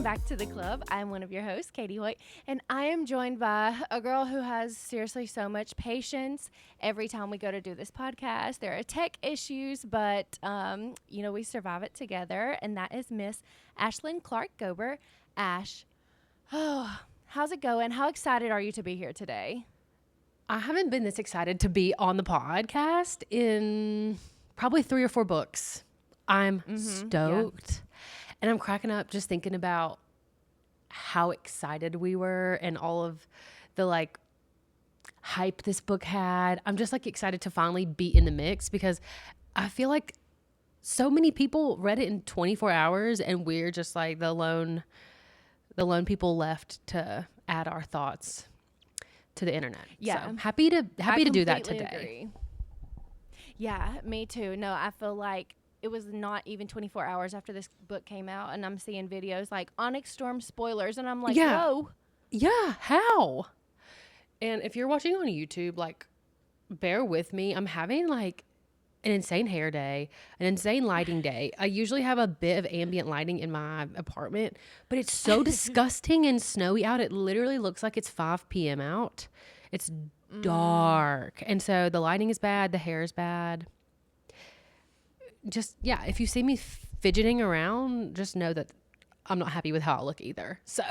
Welcome back to the club. I'm one of your hosts, Katie Hoyt, and I am joined by a girl who has seriously so much patience. Every time we go to do this podcast, there are tech issues, but we survive it together, and that is Miss Ashlyn Clark-Gober. Ash, how's it going? How excited are you to be here today? I haven't been this excited to be on the podcast in probably 3 or 4 books. I'm stoked. Yeah. And I'm cracking up just thinking about how excited we were and all of the hype this book had. I'm just excited to finally be in the mix because I feel like so many people read it in 24 hours and we're just the lone people left to add our thoughts to the internet. Yeah. So happy to do that today. Agree. Yeah, me too. No, I feel like it was not even 24 hours after this book came out, and I'm seeing videos like Onyx Storm spoilers, and I'm like, whoa. Yeah, how? And if you're watching on YouTube, bear with me. I'm having an insane hair day, an insane lighting day. I usually have a bit of ambient lighting in my apartment, but it's so disgusting and snowy out. It literally looks like it's 5 p.m. out. It's dark. And so the lighting is bad. The hair is bad. Just, if you see me fidgeting around, just know that I'm not happy with how I look either. So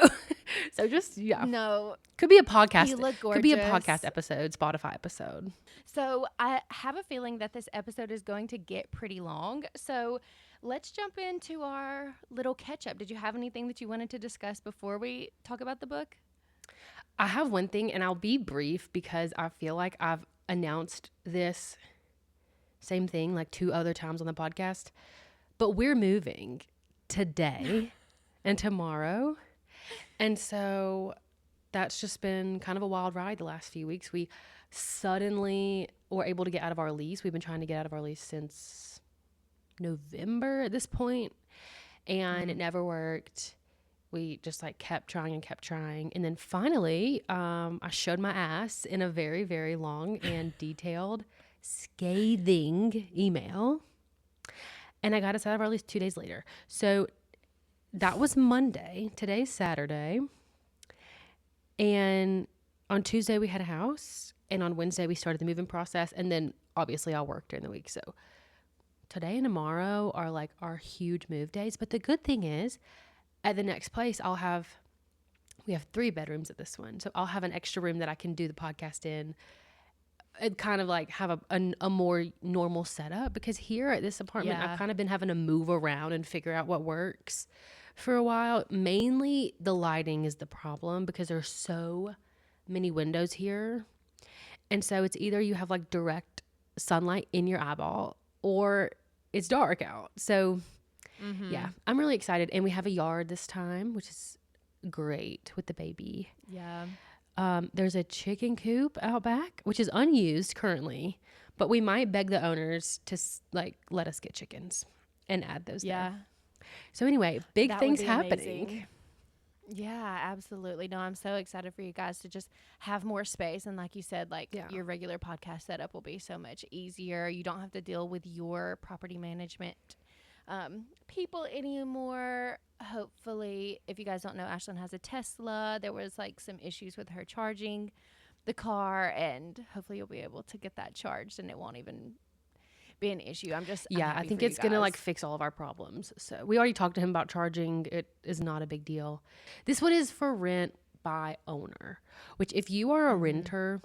just, No. Could be a podcast. You look gorgeous. Could be a podcast episode, Spotify episode. So I have a feeling that this episode is going to get pretty long. So let's jump into our little catch up. Did you have anything that you wanted to discuss before we talk about the book? I have one thing, and I'll be brief because I feel like I've announced this same thing 2 other times on the podcast, but we're moving today and tomorrow. And so that's just been kind of a wild ride the last few weeks. We suddenly were able to get out of our lease. We've been trying to get out of our lease since November at this point, and it never worked. We just kept trying. And then finally, I showed my ass in a very, very long and detailed scathing email, and I got us out of our lease 2 days later. So that was Monday. Today's Saturday, and on Tuesday we had a house, and on Wednesday we started the moving process, and then obviously I'll work during the week. So today and tomorrow are our huge move days. But the good thing is, at the next place we have 3 bedrooms at this one, so I'll have an extra room that I can do the podcast in. It kind of have a more normal setup, because here at this apartment, I've kind of been having to move around and figure out what works for a while. Mainly the lighting is the problem because there's so many windows here. And so it's either you have direct sunlight in your eyeball or it's dark out. So I'm really excited. And we have a yard this time, which is great with the baby. Yeah. There's a chicken coop out back, which is unused currently, but we might beg the owners to let us get chickens and add those. Yeah. There. So anyway, big things happening. Amazing. Yeah, absolutely. No, I'm so excited for you guys to just have more space. And like you said, your regular podcast setup will be so much easier. You don't have to deal with your property management people anymore. Hopefully, if you guys don't know, Ashlyn has a Tesla. There was some issues with her charging the car, and hopefully you'll be able to get that charged and it won't even be an issue. I think it's gonna fix all of our problems. So we already talked to him about charging. It is not a big deal. This one is for rent by owner, which if you are a renter,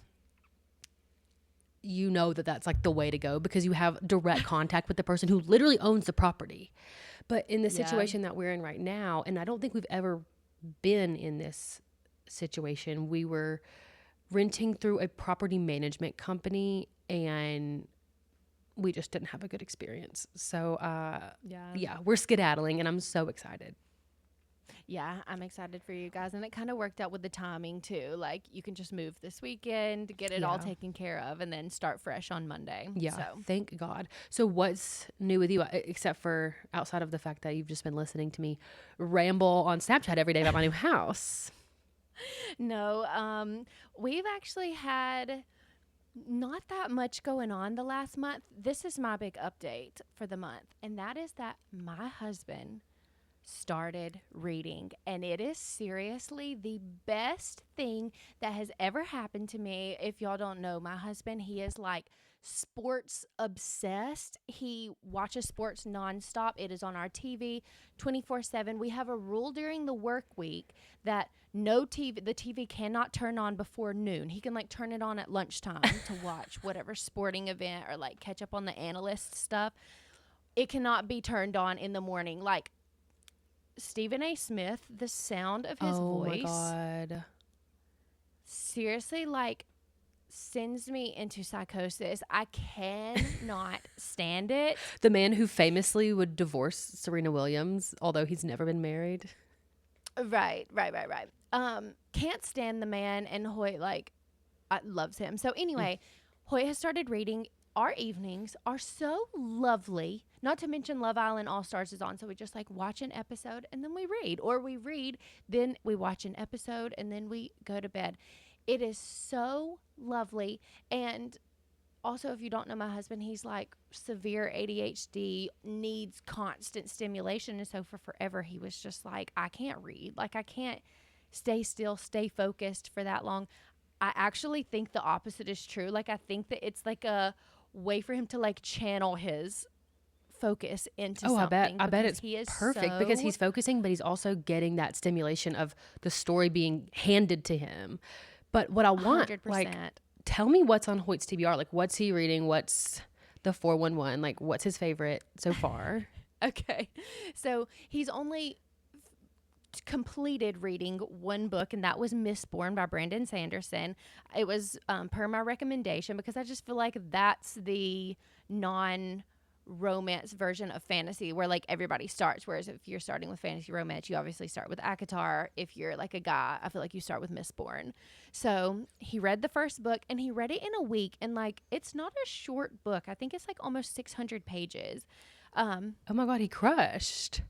you know that's the way to go, because you have direct contact with the person who literally owns the property. But in the situation that we're in right now, and I don't think we've ever been in this situation, we were renting through a property management company, and we just didn't have a good experience. So we're skedaddling, and I'm so excited. Yeah, I'm excited for you guys. And it kind of worked out with the timing too. You can just move this weekend, get it all taken care of, and then start fresh on Monday. Yeah, so. Thank God. So what's new with you, except for outside of the fact that you've just been listening to me ramble on Snapchat every day about my new house? No, we've actually had not that much going on the last month. This is my big update for the month, and that is that my husband started reading, and it is seriously the best thing that has ever happened to me. If y'all don't know my husband, he is like sports obsessed. He watches sports nonstop. It is on our TV 24/7. We have a rule during the work week that the TV cannot turn on before noon. He can like turn it on at lunchtime to watch whatever sporting event or like catch up on the analyst stuff. It cannot be turned on in the morning. Like Stephen A. Smith, the sound of his voice. Oh my God. Seriously, like sends me into psychosis. I cannot stand it. The man who famously would divorce Serena Williams, although he's never been married. Right. Can't stand the man, and Hoyt loves him. So anyway, Hoyt has started reading. Our evenings are so lovely. Not to mention Love Island All Stars is on, so we just like watch an episode and then we read, or we read, then we watch an episode and then we go to bed. It is so lovely. And also, if you don't know my husband, he's like severe ADHD, needs constant stimulation. And so for forever, he was just like, I can't read. Like, I can't stay still, stay focused for that long. I actually think the opposite is true. Like, I think that it's like a way for him to like channel his focus into something. I bet it's perfect because he's focusing, but he's also getting that stimulation of the story being handed to him. But what I want, 100%. Like, tell me what's on Hoyt's TBR. Like, what's he reading? What's the 411? Like, what's his favorite so far? Okay. So he's only completed reading one book, and that was Mistborn by Brandon Sanderson. It was per my recommendation because I just feel like that's the non-romance version of fantasy where like everybody starts, whereas if you're starting with fantasy romance, you obviously start with ACOTAR. If you're like a guy, I feel like you start with Mistborn. So he read the first book and he read it in a week, and like it's not a short book. I think it's like almost 600 pages. Oh my God, he crushed.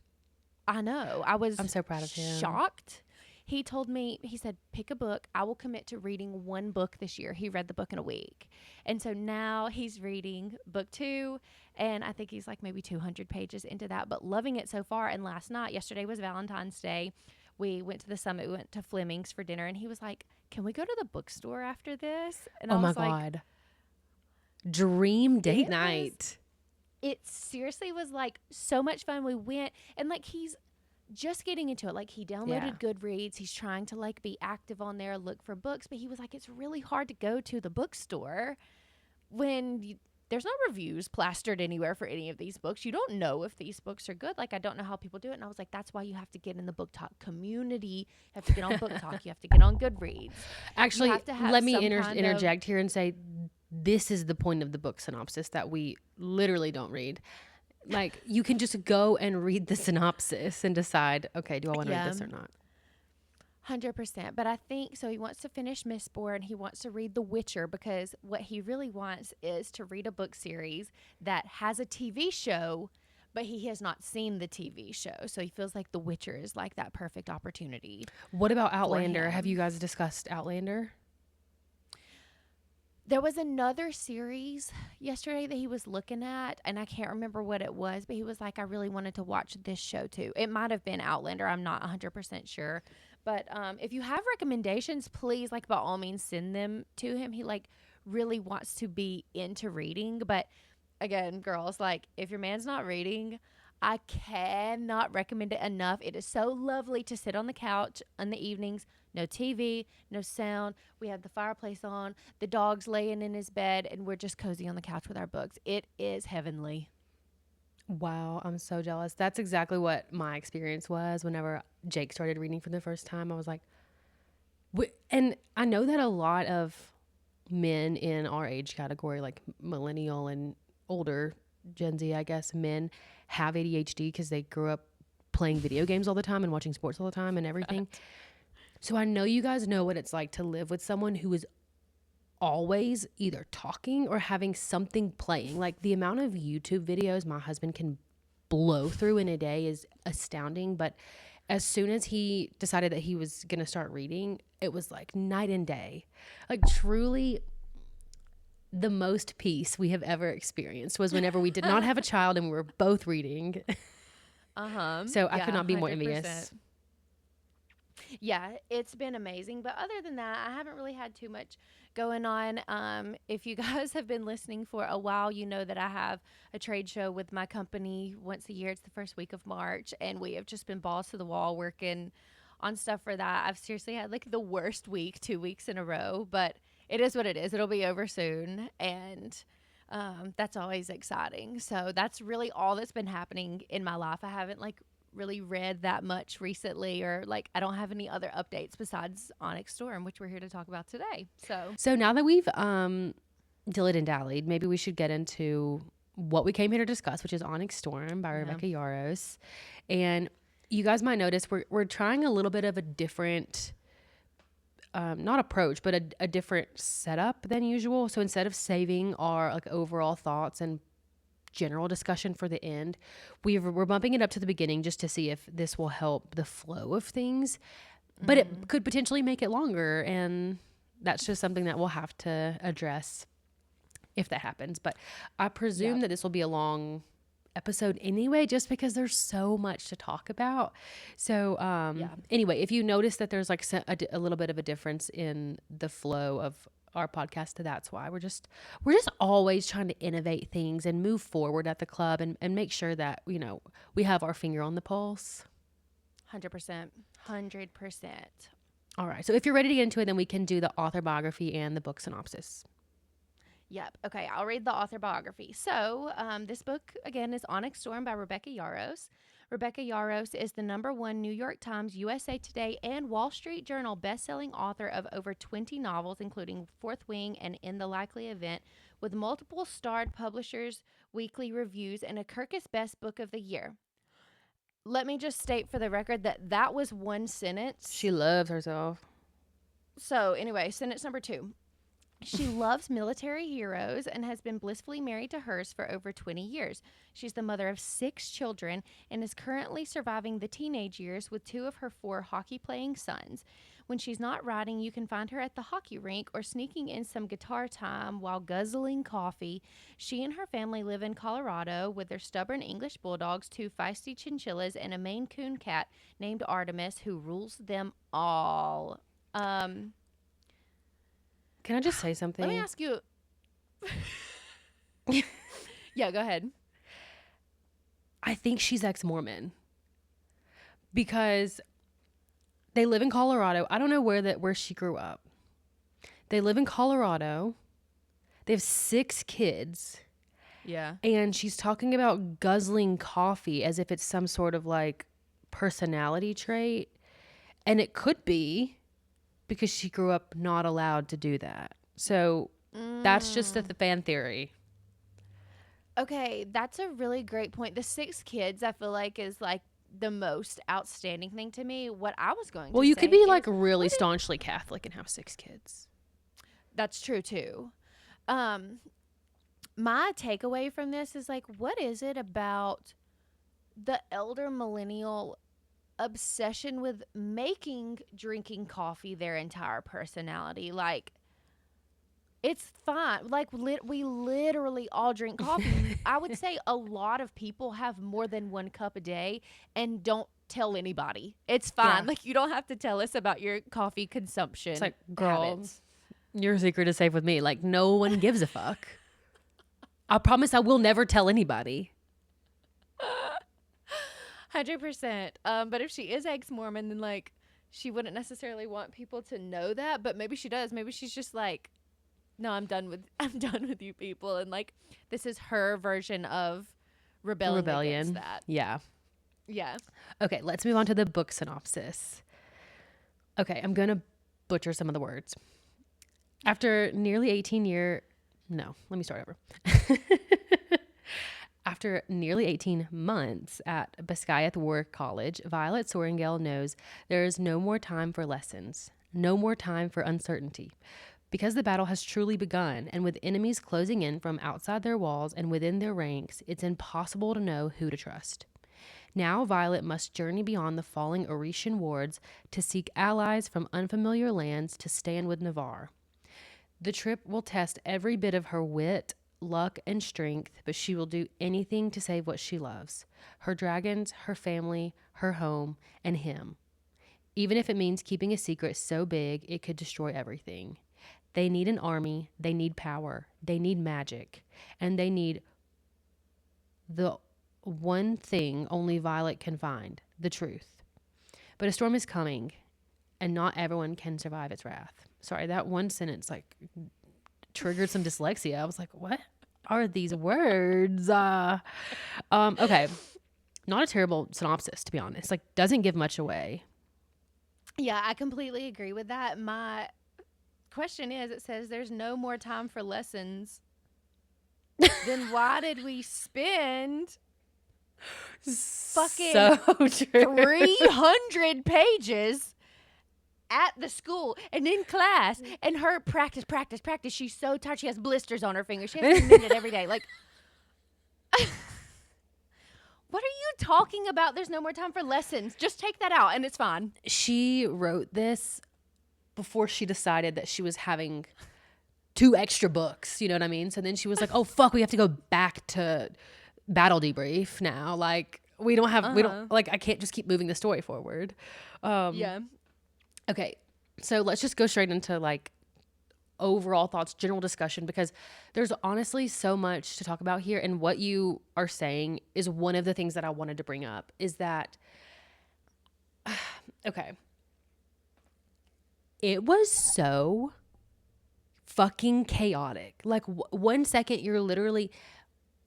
I know. I'm so proud of him. Shocked. He told me, he said, pick a book. I will commit to reading one book this year. He read the book in a week. And so now he's reading book 2. And I think he's like maybe 200 pages into that, but loving it so far. And yesterday was Valentine's Day. We went to the Summit. We went to Fleming's for dinner. And he was like, can we go to the bookstore after this? And I was God. Dream date night. It seriously was like so much fun. We went, and like he's just getting into it. Like he downloaded Goodreads. He's trying to like be active on there, look for books, but he was like, it's really hard to go to the bookstore when there's no reviews plastered anywhere for any of these books. You don't know if these books are good. Like, I don't know how people do it. And I was like, that's why you have to get in the Book Talk community. You have to get on Book Talk. You have to get on Goodreads. Actually, let me interject here and say, this is the point of the book synopsis that we literally don't read. Like, you can just go and read the synopsis and decide, okay, do I want to read this or not? 100%. But I think, so he wants to finish Mistborn. He wants to read The Witcher because what he really wants is to read a book series that has a TV show, but he has not seen the TV show. So he feels like The Witcher is like that perfect opportunity. What about Outlander? Have you guys discussed Outlander? There was another series yesterday that he was looking at, and I can't remember what it was, but he was like, I really wanted to watch this show too. It might have been Outlander. I'm not 100% sure. But if you have recommendations, please, like, by all means, send them to him. He, like, really wants to be into reading. But, again, girls, like, if your man's not reading, I cannot recommend it enough. It is so lovely to sit on the couch in the evenings. No TV, no sound. We have the fireplace on. The dog's laying in his bed, and we're just cozy on the couch with our books. It is heavenly. Wow, I'm so jealous. That's exactly what my experience was whenever Jake started reading for the first time. I was like, and I know that a lot of men in our age category, like millennial and older, Gen Z, I guess, men have ADHD because they grew up playing video games all the time and watching sports all the time and everything. So I know you guys know what it's like to live with someone who is always either talking or having something playing. Like, the amount of YouTube videos my husband can blow through in a day is astounding. But as soon as he decided that he was going to start reading, it was like night and day. Like, truly the most peace we have ever experienced was whenever we did not have a child and we were both reading. So I could Yeah, not be more 100%. envious. Yeah, it's been amazing. But other than that, I haven't really had too much going on. If you guys have been listening for a while, you know that I have a trade show with my company once a year. It's the first week of March, and we have just been balls to the wall working on stuff for that. I've seriously had like the worst week, 2 weeks in a row, but it is what it is. It'll be over soon. And that's always exciting. So that's really all that's been happening in my life. I haven't like really read that much recently, or like I don't have any other updates besides Onyx Storm, which we're here to talk about today. So now that we've dillied and dallied, maybe we should get into what we came here to discuss, which is Onyx Storm by Rebecca Yarros. And you guys might notice we're trying a little bit of a different not approach, but a different setup than usual. So instead of saving our like overall thoughts and general discussion for the end, we're bumping it up to the beginning just to see if this will help the flow of things. But it could potentially make it longer, and that's just something that we'll have to address if that happens. But I presume that this will be a long episode anyway, just because there's so much to talk about. So anyway, if you notice that there's like a little bit of a difference in the flow of our podcast, that's why we're just always trying to innovate things and move forward at the club and make sure that, you know, we have our finger on the pulse. 100%. All right. So if you're ready to get into it, then we can do the author biography and the book synopsis. Yep. Okay, I'll read the author biography. So this book, again, is Onyx Storm by Rebecca Yarros. Rebecca Yarros is the #1 New York Times, USA Today, and Wall Street Journal bestselling author of over 20 novels, including Fourth Wing and In the Likely Event, with multiple starred publishers, weekly reviews, and a Kirkus Best Book of the Year. Let me just state for the record that was one sentence. She loves herself. So anyway, sentence number 2. She loves military heroes and has been blissfully married to hers for over 20 years. She's the mother of 6 children and is currently surviving the teenage years with 2 of her 4 hockey-playing sons. When she's not writing, you can find her at the hockey rink or sneaking in some guitar time while guzzling coffee. She and her family live in Colorado with their stubborn English bulldogs, 2 feisty chinchillas, and a Maine Coon cat named Artemis, who rules them all. Can I just say something? Let me ask you. Yeah, go ahead. I think she's ex-Mormon because they live in Colorado. I don't know where she grew up. They live in Colorado. They have 6 kids. Yeah. And she's talking about guzzling coffee as if it's some sort of like personality trait. And it could be because she grew up not allowed to do that. So that's just the fan theory. Okay, that's a really great point. The 6 kids, I feel like, is like the most outstanding thing to me. What I was going to say. Well, you could be like really staunchly Catholic and have 6 kids. That's true too. My takeaway from this is like, what is it about the elder millennial obsession with making drinking coffee their entire personality? Like, it's fine. Like, we literally all drink coffee. I would say a lot of people have more than 1 cup a day and don't tell anybody. It's fine. Yeah. Like, you don't have to tell us about your coffee consumption. It's like, girl, habits. your secret is safe with me. Like, no one gives a fuck. I promise I will never tell anybody. 100%. But if she is ex-Mormon, then like she wouldn't necessarily want people to know that. But maybe she does. Maybe she's just like, no, I'm done with you people, and like this is her version of rebellion against that. Yeah. Yeah. Okay, let's move on to the book synopsis. Okay, I'm gonna butcher some of the words. After nearly 18 years. No, let me start over. After nearly 18 months at Biscayeth War College, Violet Soaringale knows there is no more time for lessons, no more time for uncertainty. Because the battle has truly begun, and with enemies closing in from outside their walls and within their ranks, it's impossible to know who to trust. Now Violet must journey beyond the falling Oretian wards to seek allies from unfamiliar lands to stand with Navarre. The trip will test every bit of her wit, luck and strength, but she will do anything to save what she loves: her dragons, her family, her home, and him. Even if it means keeping a secret so big it could destroy everything. They need an army, they need power, they need magic, and they need the one thing only Violet can find: the truth. But a storm is coming, and not everyone can survive its wrath. Sorry, that one sentence like triggered some dyslexia. I was like, what are these words? Okay. Not a terrible synopsis, to be honest. Like, doesn't give much away. Yeah, I completely agree with that. My question is, it says there's no more time for lessons. Then why did we spend fucking so true. 300 pages at the school and in class, and her practice? She's so tired. She has blisters on her fingers. She has to knit it every day. Like, what are you talking about? There's no more time for lessons. Just take that out and it's fine. She wrote this before she decided that she was having 2 extra books. You know what I mean? So then she was like, oh, fuck, we have to go back to battle debrief now. Like, we don't, like, I can't just keep moving the story forward. Yeah. Okay. So let's just go straight into like overall thoughts, general discussion, because there's honestly so much to talk about here. And what you are saying is one of the things that I wanted to bring up is that, okay, it was so fucking chaotic. Like, 1 second you're literally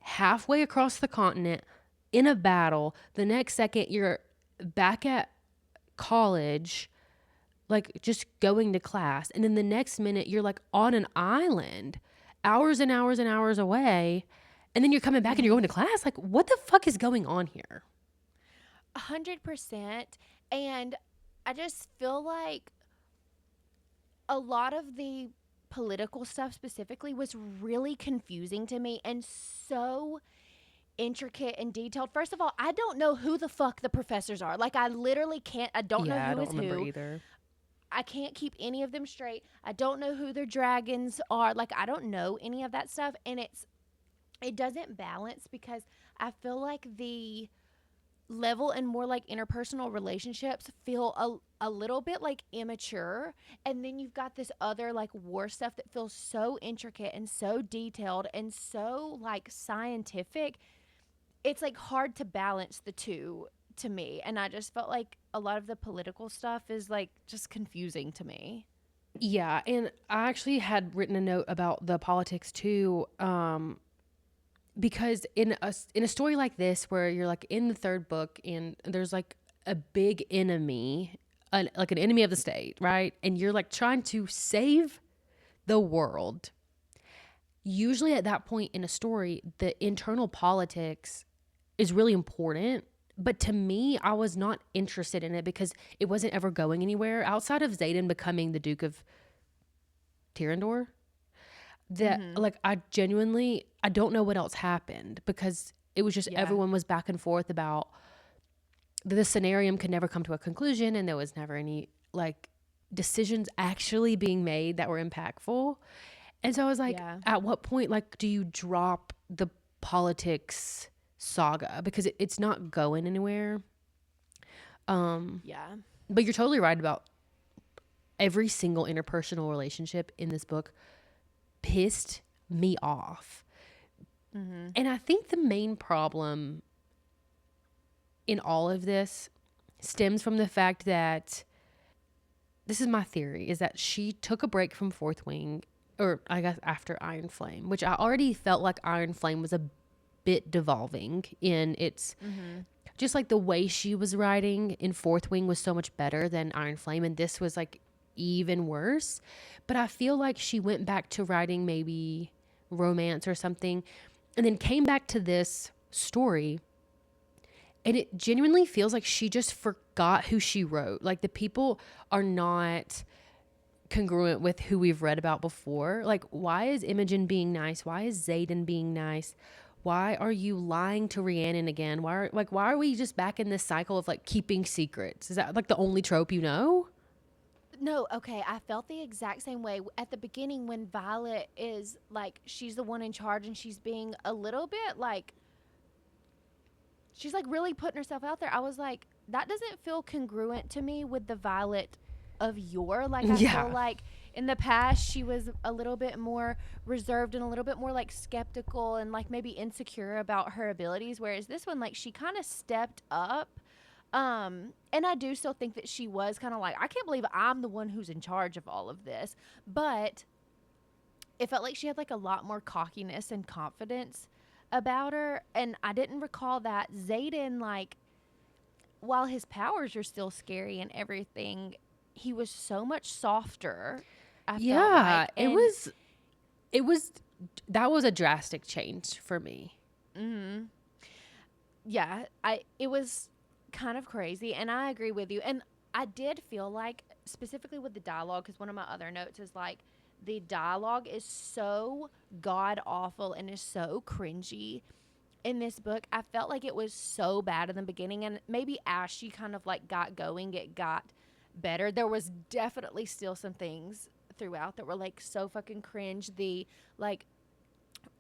halfway across the continent in a battle. The next second you're back at college, like just going to class. And then the next minute you're like on an island hours and hours and hours away. And then you're coming back and you're going to class. Like, what the fuck is going on here? 100%. And I just feel like a lot of the political stuff specifically was really confusing to me and so intricate and detailed. First of all, I don't know who the fuck the professors are. Like, I literally can't. I don't know who is who either. I can't keep any of them straight. I don't know who their dragons are. Like, I don't know any of that stuff. And it doesn't balance because I feel like the level and more like interpersonal relationships feel a little bit like immature. And then you've got this other like war stuff that feels so intricate and so detailed and so like scientific. It's like hard to balance the two to me, and I just felt like a lot of the political stuff is like just confusing to me. Yeah, and I actually had written a note about the politics too, because in a story like this where you're like in the 3rd book and there's like a big enemy, like an enemy of the state, right? And you're like trying to save the world. Usually at that point in a story, the internal politics is really important. But to me, I was not interested in it because it wasn't ever going anywhere outside of Xaden becoming the Duke of Tyrandor. That like, I don't know what else happened because it was just everyone was back and forth about the scenario could never come to a conclusion, and there was never any like decisions actually being made that were impactful. And so I was like, at what point, like, do you drop the politics saga because it's not going anywhere? But you're totally right about every single interpersonal relationship in this book pissed me off. And I think the main problem in all of this stems from the fact that, this is my theory, is that she took a break from Fourth Wing, or I guess after Iron Flame, which I already felt like Iron Flame was a bit devolving in its just like the way she was writing in Fourth Wing was so much better than Iron Flame, and this was like even worse. But I feel like she went back to writing maybe romance or something and then came back to this story, and it genuinely feels like she just forgot who she wrote. Like, the people are not congruent with who we've read about before. Like, why is Imogen being nice? Why is Xaden being nice? Why are you lying to Rhiannon again? Why are we just back in this cycle of like keeping secrets? Is that like the only trope you know? No, okay. I felt the exact same way at the beginning when Violet is like, she's the one in charge and she's being a little bit like, she's like really putting herself out there. I was like, that doesn't feel congruent to me with the Violet of yore. Like, I feel Yeah. like in the past she was a little bit more reserved and a little bit more like skeptical and like maybe insecure about her abilities. Whereas this one, like, she kind of stepped up. And I do still think that she was kind of like, I can't believe I'm the one who's in charge of all of this. But it felt like she had like a lot more cockiness and confidence about her. And I didn't recall that Zayden, like, while his powers are still scary and everything, he was so much softer, I felt Yeah, like. it And was it was that was a drastic change for me. yeah, it was kind of crazy, and I agree with you. And I did feel like, specifically with the dialogue, because one of my other notes is like, the dialogue is so god awful and is so cringy in this book. I felt like it was so bad in the beginning, and maybe as she kind of like got going, it got better. There was definitely still some things throughout that were like so fucking cringe. The like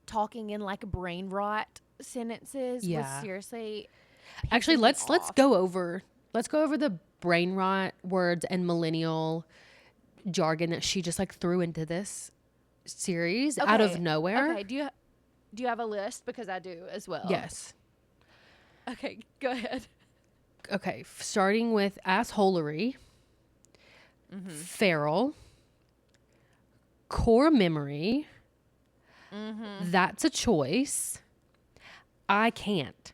talking in like brain rot sentences was Yeah. seriously Actually, pissing me let's off. go over the brain rot words and millennial jargon that she just like threw into this series out of Okay. nowhere. Okay. Do you have a list? Because I do as well. Yes. Okay. Go ahead. Okay, starting with assholery, feral, core memory, that's a choice, I can't.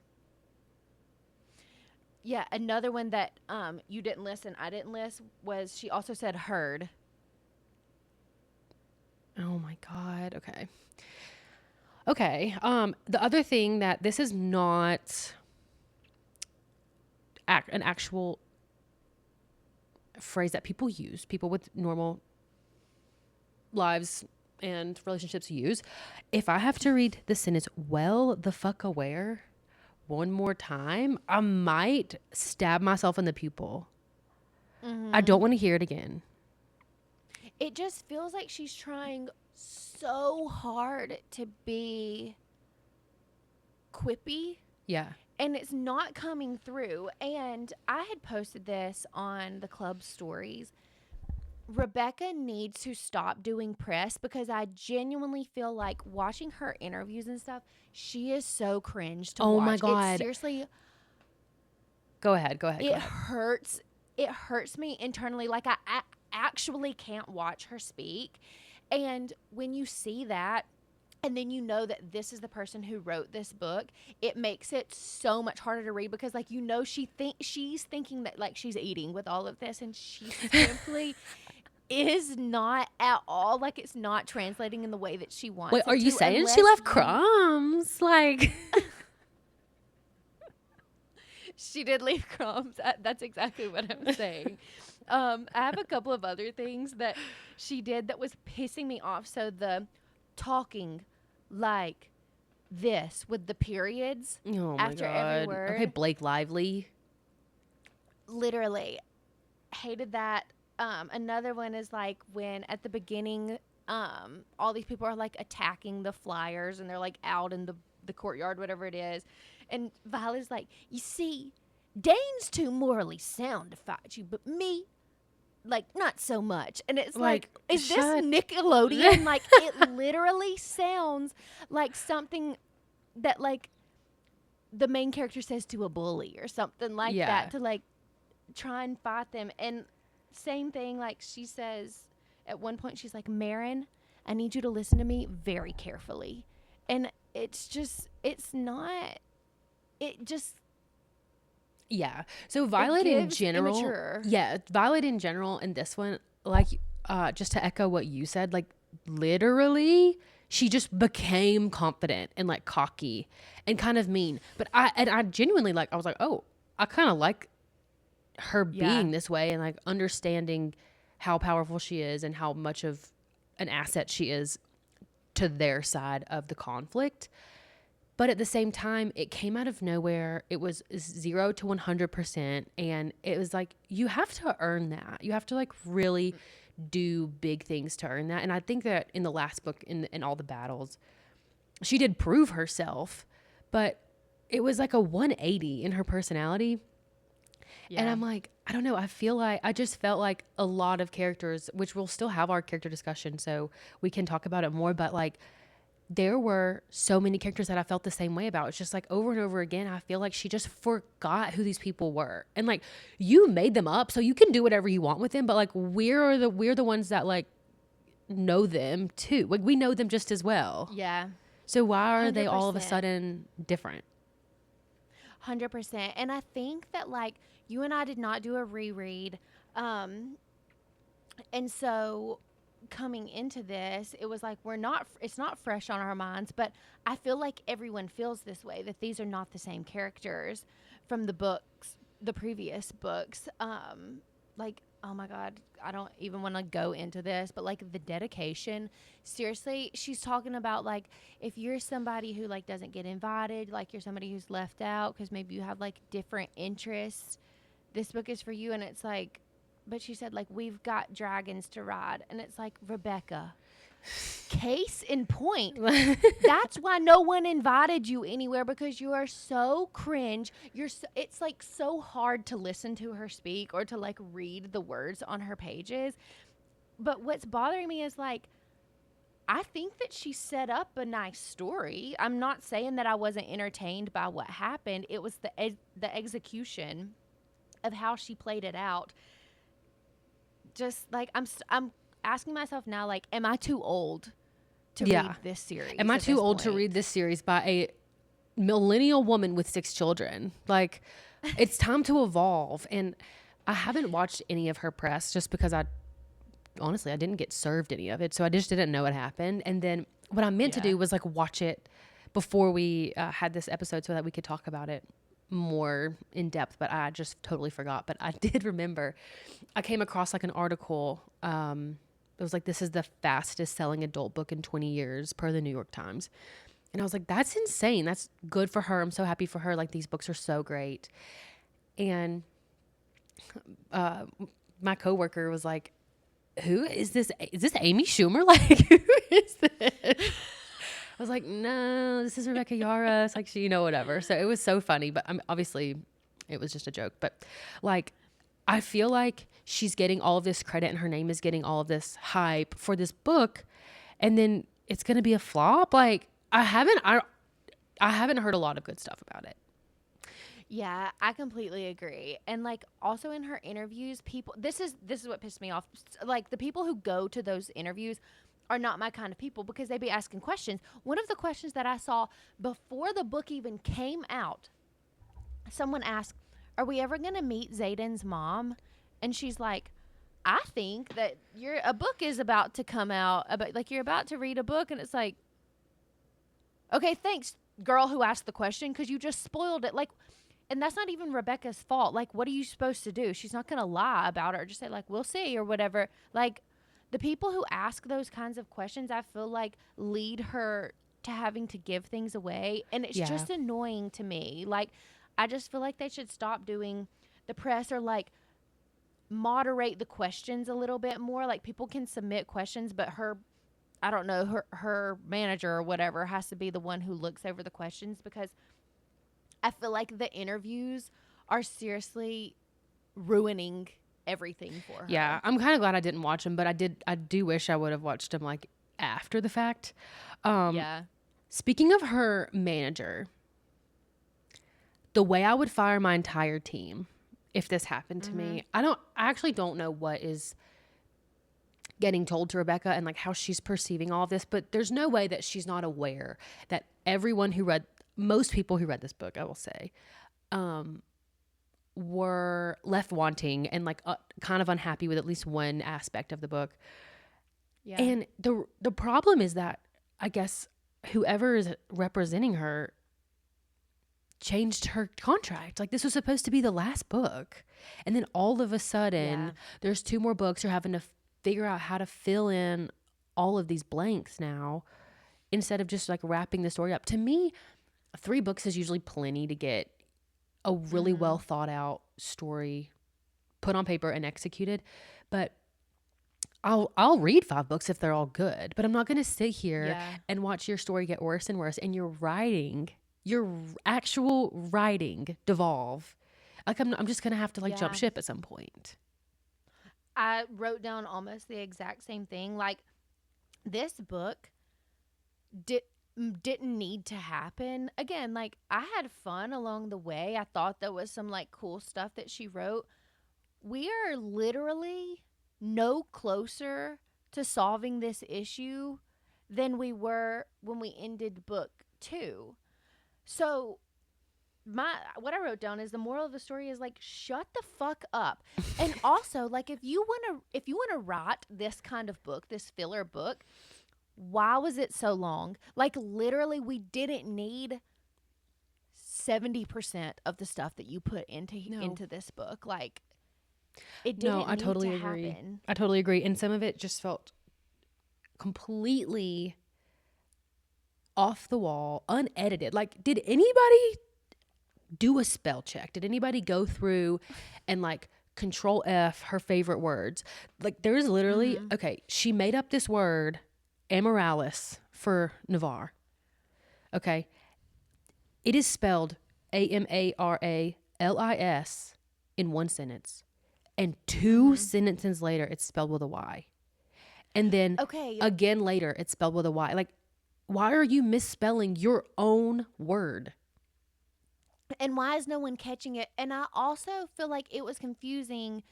Yeah. Another one that you didn't list and I didn't list was, she also said heard. Oh my God. Okay. Okay. The other thing that this is not an actual phrase that people use, people with normal lives and relationships use. If I have to read the sentence well the fuck aware one more time, I might stab myself in the pupil. I don't want to hear it again. It just feels like she's trying so hard to be quippy, Yeah. and it's not coming through. And I had posted this on the club stories. Rebecca needs to stop doing press, because I genuinely feel like watching her interviews and stuff, she is so cringe to Oh watch. my God. It seriously, Go ahead. it hurts. It hurts me internally. Like, I actually can't watch her speak. And when you see that, and then you know that this is the person who wrote this book, it makes it so much harder to read, because like, you know, she's thinking that like she's eating with all of this, and she simply is not at all. Like, it's not translating in the way that she wants Wait, it are you to, saying she unless left you, crumbs? Like, she did leave crumbs. That's exactly what I'm saying. I have a couple of other things that she did that was pissing me off. So the talking like this with the periods oh my after every God. word. Okay, Blake Lively. Literally hated that. Another one is like when at the beginning, all these people are like attacking the flyers, and they're like out in the courtyard, whatever it is. And Violet's like, you see, Dane's too morally sound to fight you, but me, like, not so much. And it's like, is this shut- Nickelodeon? Like, it literally sounds like something that like the main character says to a bully or something like Yeah. that, to like try and fight them. And same thing, like she says at one point, she's like, Marin, I need you to listen to me very carefully. And it's just, it's not, it just, Yeah. So Violet in gives general. immature. Yeah. Violet in general and this one, like, just to echo what you said, like, literally, she just became confident and like cocky and kind of mean. But I genuinely, like, I was like, oh, I kind of like her being this way and like understanding how powerful she is and how much of an asset she is to their side of the conflict. But at the same time, it came out of nowhere. It was 0 to 100%. And it was like, you have to earn that. You have to like really do big things to earn that. And I think that in the last book, in all the battles, she did prove herself, but it was like a 180 in her personality. Yeah. And I'm like, I don't know. I just felt like a lot of characters, which we'll still have our character discussion, so we can talk about it more. But like, there were so many characters that I felt the same way about. It's just like over and over again, I feel like she just forgot who these people were. And like, you made them up, so you can do whatever you want with them. But like, we're the ones that like know them too. Like, we know them just as well. Yeah. So why are 100%. They all of a sudden different? 100%. And I think that like you and I did not do a reread. And so coming into this, it was like it's not fresh on our minds, but I feel like everyone feels this way, that these are not the same characters from the previous books. Like, oh my God, I don't even want to go into this, but like the dedication, seriously, she's talking about like, if you're somebody who like doesn't get invited, like you're somebody who's left out because maybe you have like different interests, this book is for you. And it's like, but she said, like, we've got dragons to ride. And it's like, Rebecca, case in point. That's why no one invited you anywhere, because you are so cringe. It's like so hard to listen to her speak or to like read the words on her pages. But what's bothering me is like, I think that she set up a nice story. I'm not saying that I wasn't entertained by what happened. It was the execution of how she played it out. Just like I'm asking myself now, like, am I too old to read this series? Am I too old to read this series by a millennial woman with 6 children? Like, it's time to evolve. And I haven't watched any of her press just because honestly, I didn't get served any of it. So I just didn't know what happened. And then what I meant to do was like watch it before we had this episode so that we could talk about it more in depth, but I just totally forgot. But I did remember I came across like an article. It was like, this is the fastest selling adult book in 20 years per the New York Times. And I was like, that's insane. That's good for her. I'm so happy for her. Like, these books are so great. And my coworker was like, who is this? Is this Amy Schumer? Like, who is this? I was like, no, this is Rebecca Yarros. Like, she, whatever. So it was so funny, but obviously it was just a joke. But like, I feel like she's getting all of this credit and her name is getting all of this hype for this book. And then it's going to be a flop. Like, I haven't heard a lot of good stuff about it. Yeah, I completely agree. And like, also in her interviews, this is what pissed me off. Like, the people who go to those interviews are not my kind of people, because they be asking questions. One of the questions that I saw before the book even came out, someone asked, are we ever going to meet Zayden's mom? And she's like, I think that a book is about to come out, like, you're about to read a book. And it's like, okay, thanks, girl who asked the question, because you just spoiled it. Like, and that's not even Rebecca's fault. Like, what are you supposed to do? She's not going to lie about it or just say, like, we'll see or whatever. Like, the people who ask those kinds of questions, I feel like, lead her to having to give things away. And it's just annoying to me. Like, I just feel like they should stop doing the press, or like moderate the questions a little bit more. Like, people can submit questions, but her manager or whatever has to be the one who looks over the questions, because I feel like the interviews are seriously ruining everything for her. Yeah, I'm kind of glad I didn't watch them, but I do wish I would have watched them like after the fact. Speaking of her manager, the way I would fire my entire team if this happened to me, I actually don't know what is getting told to Rebecca and like how she's perceiving all of this, but there's no way that she's not aware that most people who read this book, I will say, were left wanting and like kind of unhappy with at least one aspect of the book. Yeah. And the problem is that I guess whoever is representing her changed her contract. Like, this was supposed to be the last book. And then all of a sudden there's 2 more books. You're having to figure out how to fill in all of these blanks now instead of just like wrapping the story up. To me, 3 books is usually plenty to get a really well thought out story put on paper and executed. But I'll read 5 books if they're all good, but I'm not going to sit here and watch your story get worse and worse and your actual writing devolve. Like I'm just going to have to like jump ship at some point. I wrote down almost the exact same thing. Like, this book didn't need to happen. Again, like, I had fun along the way. I thought there was some like cool stuff that she wrote. We are literally no closer to solving this issue than we were when we ended book 2. So what I wrote down is the moral of the story is like, shut the fuck up. And also, like, if you want to write this kind of book, this filler book, why was it so long? Like, literally, we didn't need 70% of the stuff that you put into this book. Like, it didn't I totally need to agree. happen. I totally agree. And some of it just felt completely off the wall, unedited. Like, did anybody do a spell check? Did anybody go through and like control F her favorite words? Like, there's literally, okay, she made up this word, Amoralis, for Navarre. Okay. It is spelled Amaralis in one sentence. And 2 sentences later, it's spelled with a Y. And then again later, it's spelled with a Y. Like, why are you misspelling your own word? And why is no one catching it? And I also feel like it was confusing.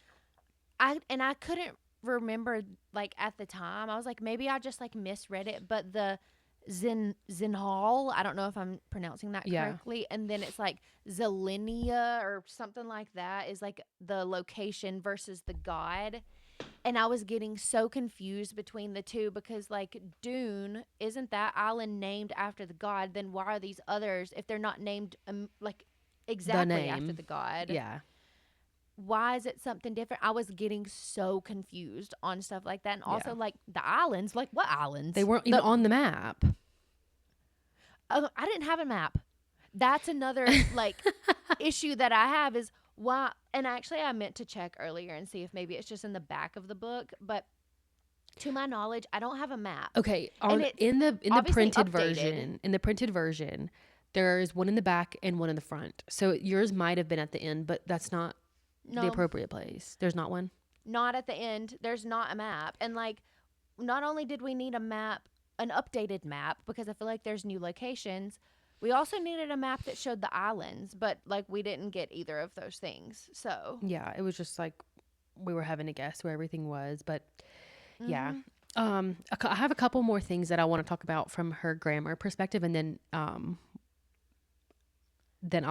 I couldn't remember, like, at the time. I was like, maybe I just like misread it. But the Zinhal, I don't know if I'm pronouncing that correctly. And then it's like Zelenia or something like that is like the location versus the god. And I was getting so confused between the two because, like, Dune, isn't that island named after the god? Then why are these others, if they're not named like exactly after the god? Yeah. Why is it something different? I was getting so confused on stuff like that. And also, like, the islands, like, what islands? They weren't even on the map. I didn't have a map. That's another, like, issue that I have is why. And actually, I meant to check earlier and see if maybe it's just in the back of the book. But to my knowledge, I don't have a map. Okay, in the printed version, there is one in the back and one in the front. So yours might have been at the end, but that's not the appropriate place. There's not one? Not at the end. There's not a map. And, like, not only did we need a map, an updated map, because I feel like there's new locations, we also needed a map that showed the islands, but, like, we didn't get either of those things. So yeah, it was just like we were having to guess where everything was. But yeah, I have a couple more things that I want to talk about from her grammar perspective, and then I'll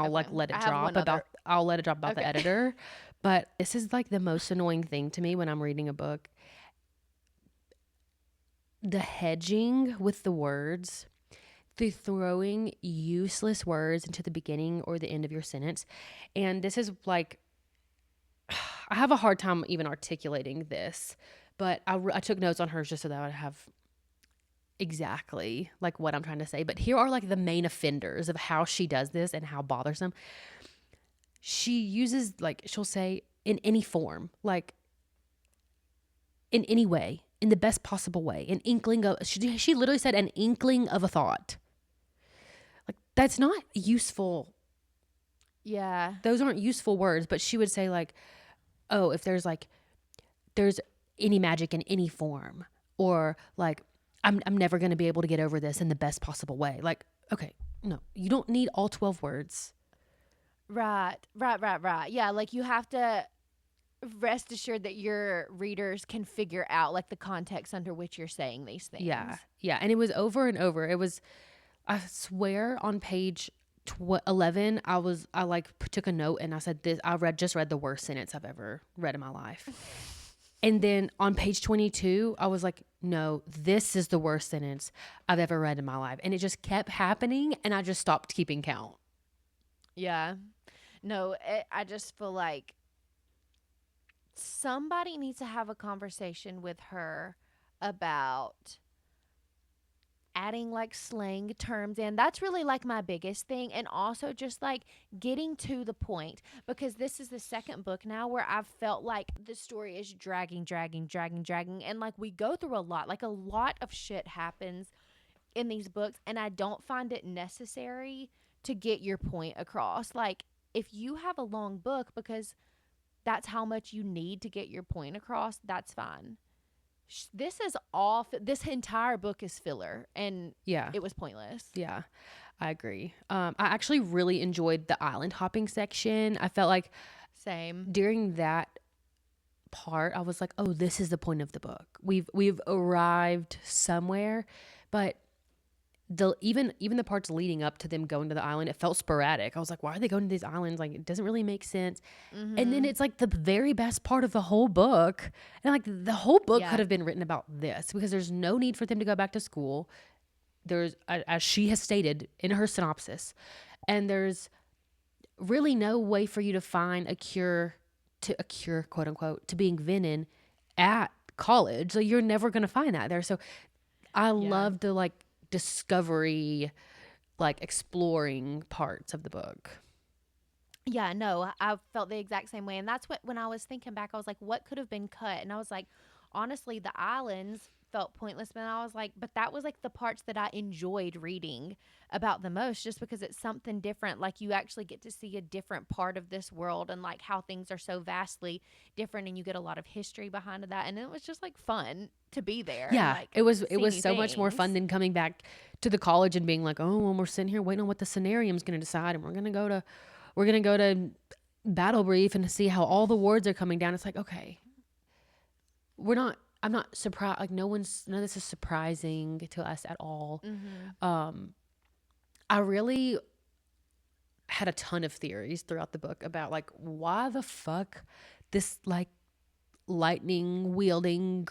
let it drop about the editor. But this is like the most annoying thing to me when I'm reading a book. The hedging with the words, the throwing useless words into the beginning or the end of your sentence. And this is like, I have a hard time even articulating this, but I took notes on hers just so that I would have exactly like what I'm trying to say. But here are like the main offenders of how she does this and how bothersome. She uses, like, she'll say in any form, like in any way, in the best possible way, an inkling of, she literally said an inkling of a thought. Like, that's not useful. yeah, Those aren't useful words. But she would say, like, oh, if there's any magic in any form, or like, I'm never going to be able to get over this in the best possible way. Like, okay, no, you don't need all 12 words. Right. Yeah, like, you have to rest assured that your readers can figure out, like, the context under which you're saying these things. Yeah. And it was over and over. It was, I swear, on page 11, I took a note and I said this. I just read the worst sentence I've ever read in my life. And then on page 22, I was like, no, this is the worst sentence I've ever read in my life. And it just kept happening, and I just stopped keeping count. Yeah. No, I just feel like somebody needs to have a conversation with her about adding like slang terms in. That's really like my biggest thing. And also just like getting to the point, because this is the second book now where I've felt like the story is dragging. And like we go through a lot, like a lot of shit happens in these books. And I don't find it necessary to get your point across. Like if you have a long book because that's how much you need to get your point across, that's fine. This is all, this entire book is filler, and it was pointless. Yeah, I agree. I actually really enjoyed the island hopping section. I felt like same during that part, I was like, oh, this is the point of the book. We've arrived somewhere, but even the parts leading up to them going to the island, it felt sporadic. I was like, why are they going to these islands? Like, it doesn't really make sense. Mm-hmm. And then it's like the very best part of the whole book. And like the whole book could have been written about this, because there's no need for them to go back to school. There's, as she has stated in her synopsis, and there's really no way for you to find a cure, quote unquote, to being venin at college. So you're never going to find that there. So I love the like discovery, like exploring parts of the book. Yeah, no, I felt the exact same way. And that's what, when I was thinking back, I was like, what could have been cut? And I was like, honestly, the islands felt pointless. But I was like, but that was like the parts that I enjoyed reading about the most, just because it's something different. Like you actually get to see a different part of this world, and like how things are so vastly different, and you get a lot of history behind that. And it was just like fun to be there. Yeah, like, it was so much more fun than coming back to the college and being like, oh, well, we're sitting here waiting on what the scenarium's going to decide, and we're going to go to battle brief and see how all the wards are coming down. It's like, okay, I'm not surprised. Like none of this is surprising to us at all. Mm-hmm. I really had a ton of theories throughout the book about like why the fuck this like lightning wielding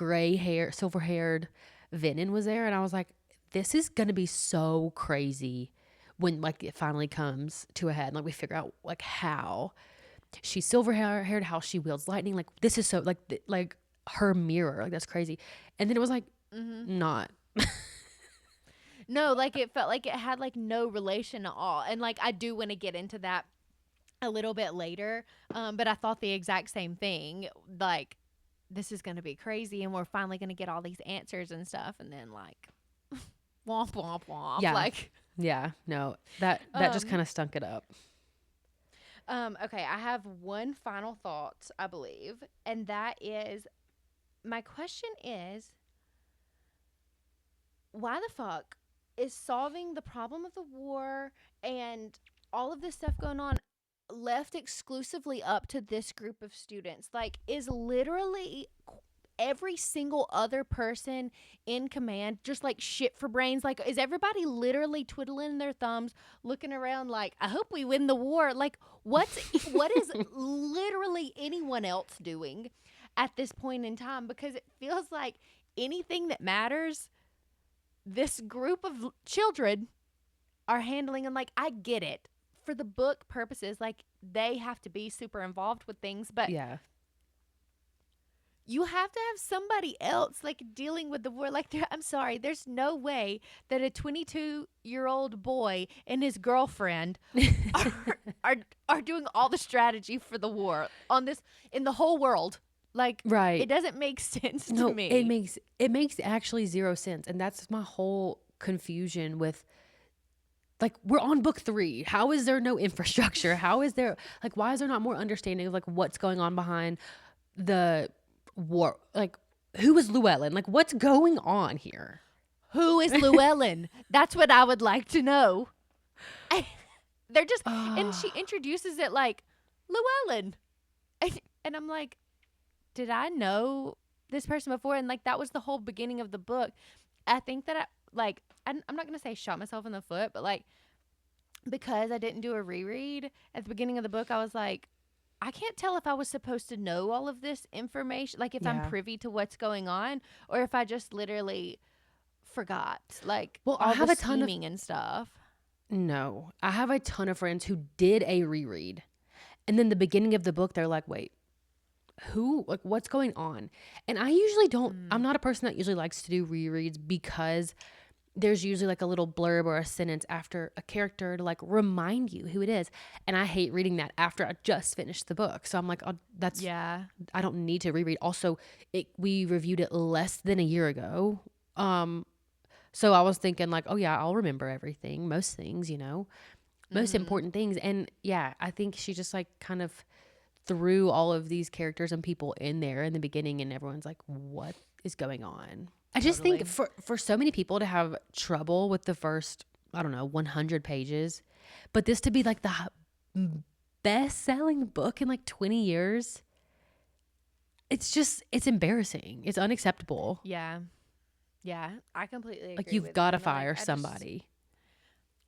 silver haired venin was there. And I was like, this is going to be so crazy when like it finally comes to a head. And, like we figure out like how she's silver haired, how she wields lightning. Like this is so like her mirror, like that's crazy. And then it was like, not. No, like it felt like it had like no relation at all. And like I do want to get into that a little bit later, but I thought the exact same thing. Like this is going to be crazy, and we're finally going to get all these answers and stuff, and then like womp womp womp. Yeah. Like no, that just kind of stunk it up. Okay, I have one final thought, I believe, and that is, my question is, why the fuck is solving the problem of the war and all of this stuff going on left exclusively up to this group of students? Like, is literally every single other person in command just like shit for brains? Like, is everybody literally twiddling their thumbs, looking around like, I hope we win the war? Like, what is literally anyone else doing at this point in time? Because it feels like anything that matters, this group of children are handling. And like, I get it for the book purposes, like they have to be super involved with things, but yeah, you have to have somebody else like dealing with the war. Like, I'm sorry, there's no way that a 22-year-old boy and his girlfriend are doing all the strategy for the war on this in the whole world. Like, right. It doesn't make sense to me. It makes actually zero sense. And that's my whole confusion with, like, we're on book 3. How is there no infrastructure? How is there, like, why is there not more understanding of like what's going on behind the war? Like, who is Llewellyn? Like, what's going on here? Who is Llewellyn? That's what I would like to know. They're just, and she introduces it like, Llewellyn. And I'm like, did I know this person before? And like, that was the whole beginning of the book. I think that I'm not going to say shot myself in the foot, but like, because I didn't do a reread at the beginning of the book, I was like, I can't tell if I was supposed to know all of this information, like if I'm privy to what's going on, or if I just literally forgot, like, well, all the scheming and stuff. No, I have a ton of friends who did a reread, and then the beginning of the book, they're like, wait, who, like, what's going on? And I usually don't, I'm not a person that usually likes to do rereads, because there's usually like a little blurb or a sentence after a character to like remind you who it is. And I hate reading that after I just finished the book. So I'm like, oh, I don't need to reread. Also, we reviewed it less than a year ago. So I was thinking like, oh yeah, I'll remember everything, most things, most important things. And yeah, I think she just like kind of threw all of these characters and people in there in the beginning, and everyone's like, what is going on? I just think for so many people to have trouble with the first, I don't know, 100 pages, but this to be like the best-selling book in like 20 years, it's embarrassing. It's unacceptable. Yeah. Yeah, I completely agree. Like, you've got to fire somebody.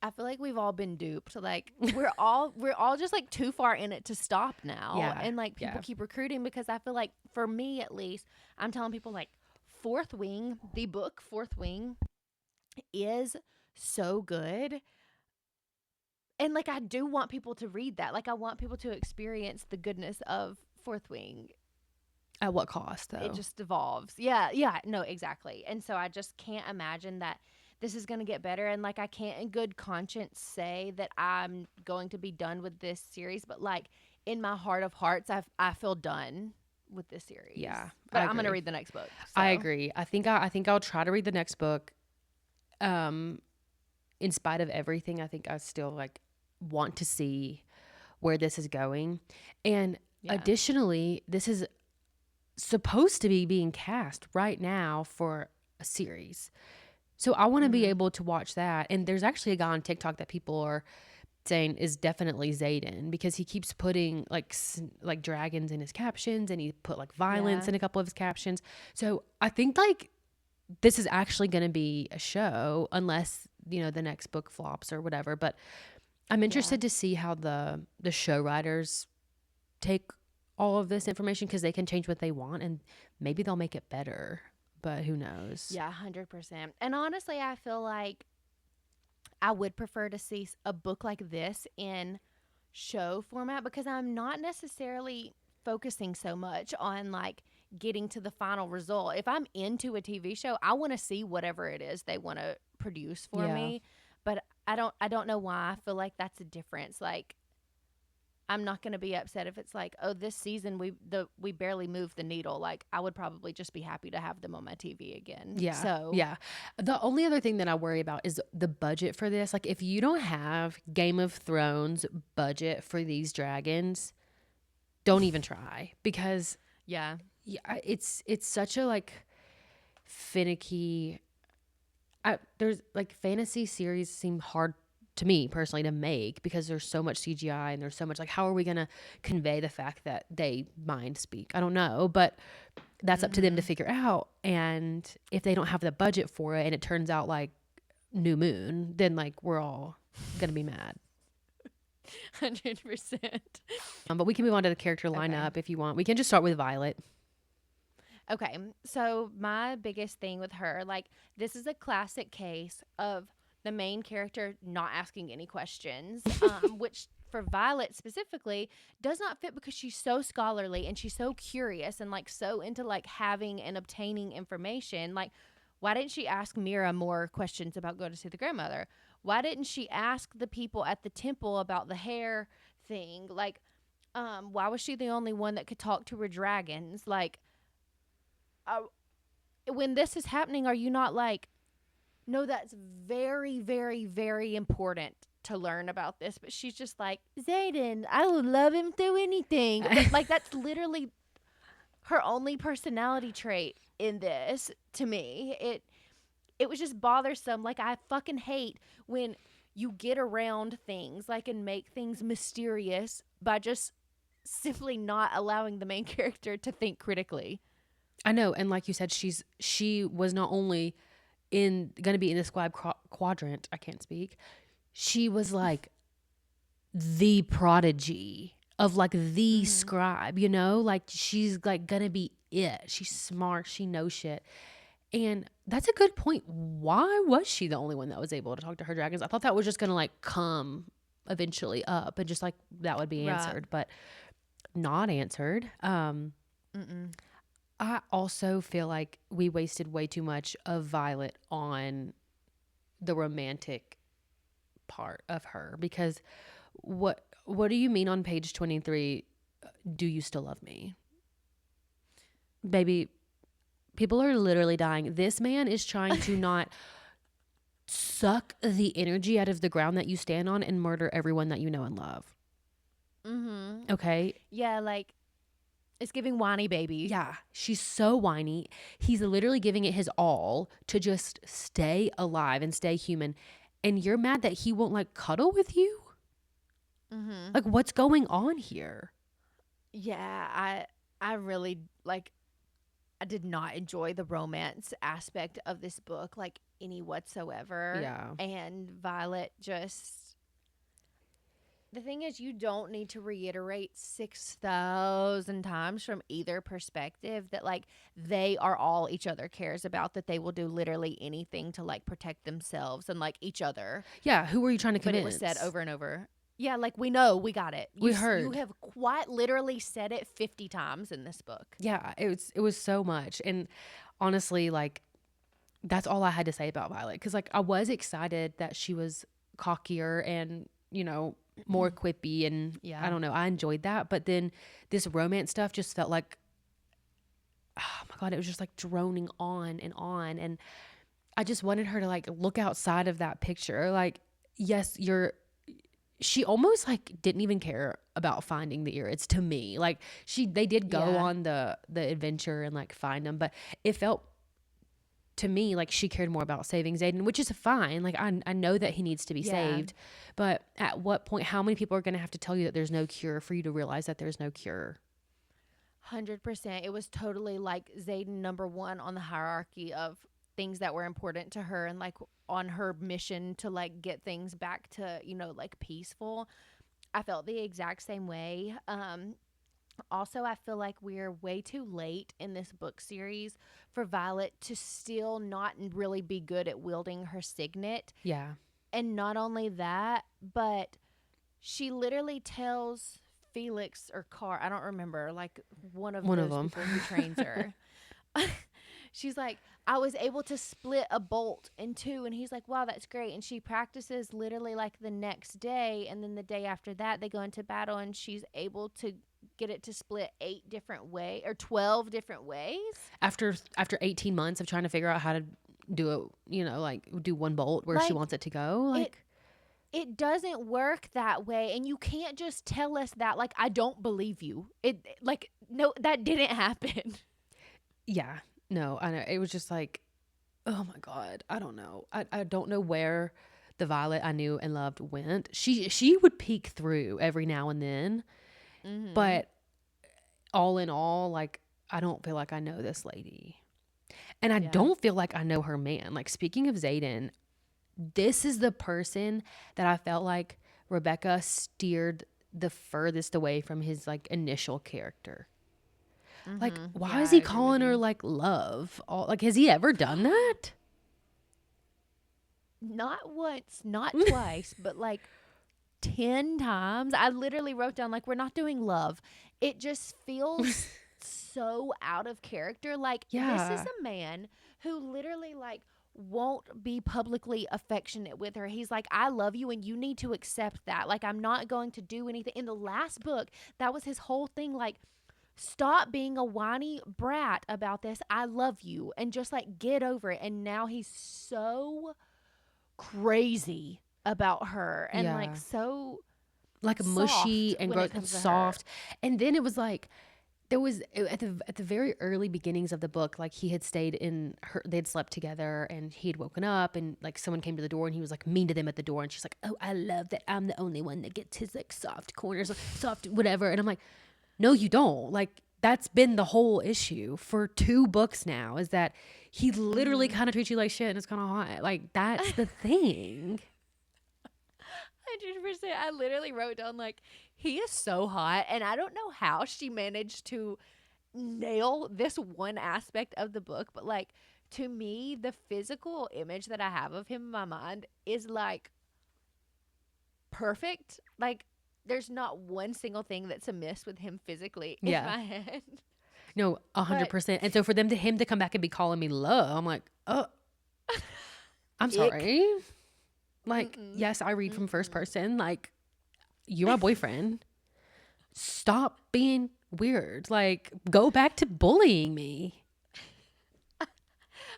I feel like we've all been duped. Like, we're all just like too far in it to stop now. Yeah. And like people keep recruiting, because I feel like, for me at least, I'm telling people like, Fourth Wing, the book Fourth Wing, is so good. And like, I do want people to read that. Like, I want people to experience the goodness of Fourth Wing. At what cost, though? It just evolves. Yeah, no, exactly. And so I just can't imagine that this is going to get better. And like, I can't in good conscience say that I'm going to be done with this series, but like, in my heart of hearts, I feel done with this series. Yeah, but I'm going to read the next book. So. I agree. I think I'll try to read the next book. In spite of everything, I think I still like want to see where this is going. And additionally, this is supposed to be being cast right now for a series. So I want to be able to watch that. And there's actually a guy on TikTok that people are saying is definitely Xaden, because he keeps putting like dragons in his captions, and he put like violence in a couple of his captions. So I think like this is actually going to be a show, unless, the next book flops or whatever. But I'm interested to see how the show writers take all of this information, because they can change what they want, and maybe they'll make it better, but who knows? Yeah, 100%. And honestly, I feel like I would prefer to see a book like this in show format, because I'm not necessarily focusing so much on like getting to the final result. If I'm into a TV show, I want to see whatever it is they want to produce for me. But I don't know why I feel like that's a difference. Like, I'm not going to be upset if it's like, oh, this season we barely moved the needle. Like, I would probably just be happy to have them on my TV again. Yeah. So yeah. The only other thing that I worry about is the budget for this. Like, if you don't have Game of Thrones budget for these dragons, don't even try, because it's such a like finicky. There's like fantasy series seem hard to me personally to make, because there's so much CGI and there's so much like, how are we going to convey the fact that they mind speak? I don't know, but that's up to them to figure out. And if they don't have the budget for it and it turns out like New Moon, then like we're all going to be mad. 100%. But we can move on to the character lineup if you want. We can just start with Violet. Okay, so my biggest thing with her, like, this is a classic case of the main character not asking any questions, which for Violet specifically does not fit, because she's so scholarly and she's so curious and like so into like having and obtaining information. Like, why didn't she ask Mira more questions about going to see the grandmother? Why didn't she ask the people at the temple about the hair thing? Like, why was she the only one that could talk to her dragons? Like, when this is happening, are you not like, no, that's very, very, very important to learn about this? But she's just like, Xaden, I would love him through anything. Like, that's literally her only personality trait in this to me. It was just bothersome. Like, I fucking hate when you get around things, like, and make things mysterious by just simply not allowing the main character to think critically. I know. And like you said, she was not only going to be in the scribe quadrant. I can't speak. She was like the prodigy of like the scribe, like she's like going to be it. She's smart. She knows shit. And that's a good point. Why was she the only one that was able to talk to her dragons? I thought that was just going to like come eventually up and just like that would be answered, but not answered. I also feel like we wasted way too much of Violet on the romantic part of her, because what do you mean on page 23, do you still love me? Baby, people are literally dying. This man is trying to not suck the energy out of the ground that you stand on and murder everyone that you know and love. Mm-hmm. Okay? Yeah, like, it's giving whiny baby. Yeah, she's so whiny. He's literally giving it his all to just stay alive and stay human. And you're mad that he won't like cuddle with you? Mm-hmm. Like, what's going on here? Yeah, I really, like, I did not enjoy the romance aspect of this book, like, any whatsoever. Yeah. And Violet just... The thing is, you don't need to reiterate 6,000 times from either perspective that, like, they are all each other cares about, that they will do literally anything to, like, protect themselves and, like, each other. Yeah, who were you trying to convince? But it was said over and over. Yeah, like, we know, we got it. We heard. You have quite literally said it 50 times in this book. Yeah, it was so much. And honestly, like, that's all I had to say about Violet. Because, like, I was excited that she was cockier and, you know, more quippy. And I don't know, I enjoyed that. But then this romance stuff just felt like, oh my God, it was just like droning on and on. And I just wanted her to, like, look outside of that picture. Like, yes, she almost like didn't even care about finding the Irids, to me. Like, they did go on the adventure and like find them, but it felt to me like she cared more about saving Xaden, which is fine. Like, I know that he needs to be saved, but at what point, how many people are going to have to tell you that there's no cure for you to realize that there's no cure? 100%. It was totally like Xaden number one on the hierarchy of things that were important to her, and like on her mission to like get things back to, you know, like peaceful. I felt the exact same way. Also, I feel like we're way too late in this book series for Violet to still not really be good at wielding her signet. Yeah. And not only that, but she literally tells Felix or Carr, I don't remember, like one of those them. people who trains her. She's like, I was able to split a bolt in two. And he's like, wow, that's great. And she practices literally like the next day. And then the day after that, they go into battle and she's able to get it to split 8 different ways or 12 different ways. After 18 months of trying to figure out how to do it, you know, like do one bolt where she wants it to go. Like, it doesn't work that way. And you can't just tell us that. Like, I don't believe you. Like, no, that didn't happen. Yeah. No, I know. It was just like, oh my God, I don't know. I don't know where the Violet I knew and loved went. She would peek through every now and then, but all in all, like, I don't feel like I know this lady. And I don't feel like I know her man. Like, speaking of Xaden, this is the person that I felt like Rebecca steered the furthest away from his, like, initial character. Like, why is he calling her, like, love? Like, has he ever done that? Not once, not twice, but like 10 times. I literally wrote down, like, we're not doing love. It just feels so out of character. Like, this is a man who literally, like, won't be publicly affectionate with her. He's like, I love you and you need to accept that. Like, I'm not going to do anything. In the last book, that was his whole thing. Like, stop being a whiny brat about this. I love you. And just, like, get over it. And now he's so crazy about her and like so like mushy and soft. And then it was like there was at the very early beginnings of the book, like he had stayed in her, they'd slept together and he had woken up and like someone came to the door and he was like mean to them at the door and she's like, oh, I love that I'm the only one that gets his like soft corners, like, soft whatever. And I'm like, no, you don't. Like, that's been the whole issue for 2 books now, is that he literally kind of treats you like shit and it's kind of hot. Like, that's the thing. 100%. I literally wrote down, like, he is so hot. And I don't know how she managed to nail this one aspect of the book. But, like, to me, the physical image that I have of him in my mind is, like, perfect. Like, there's not one single thing that's amiss with him physically in my head. No, 100%. And so for him to come back and be calling me love, I'm like, oh, I'm sorry. Like, yes, I read from first person. Like, you're my boyfriend. Stop being weird. Like, go back to bullying me.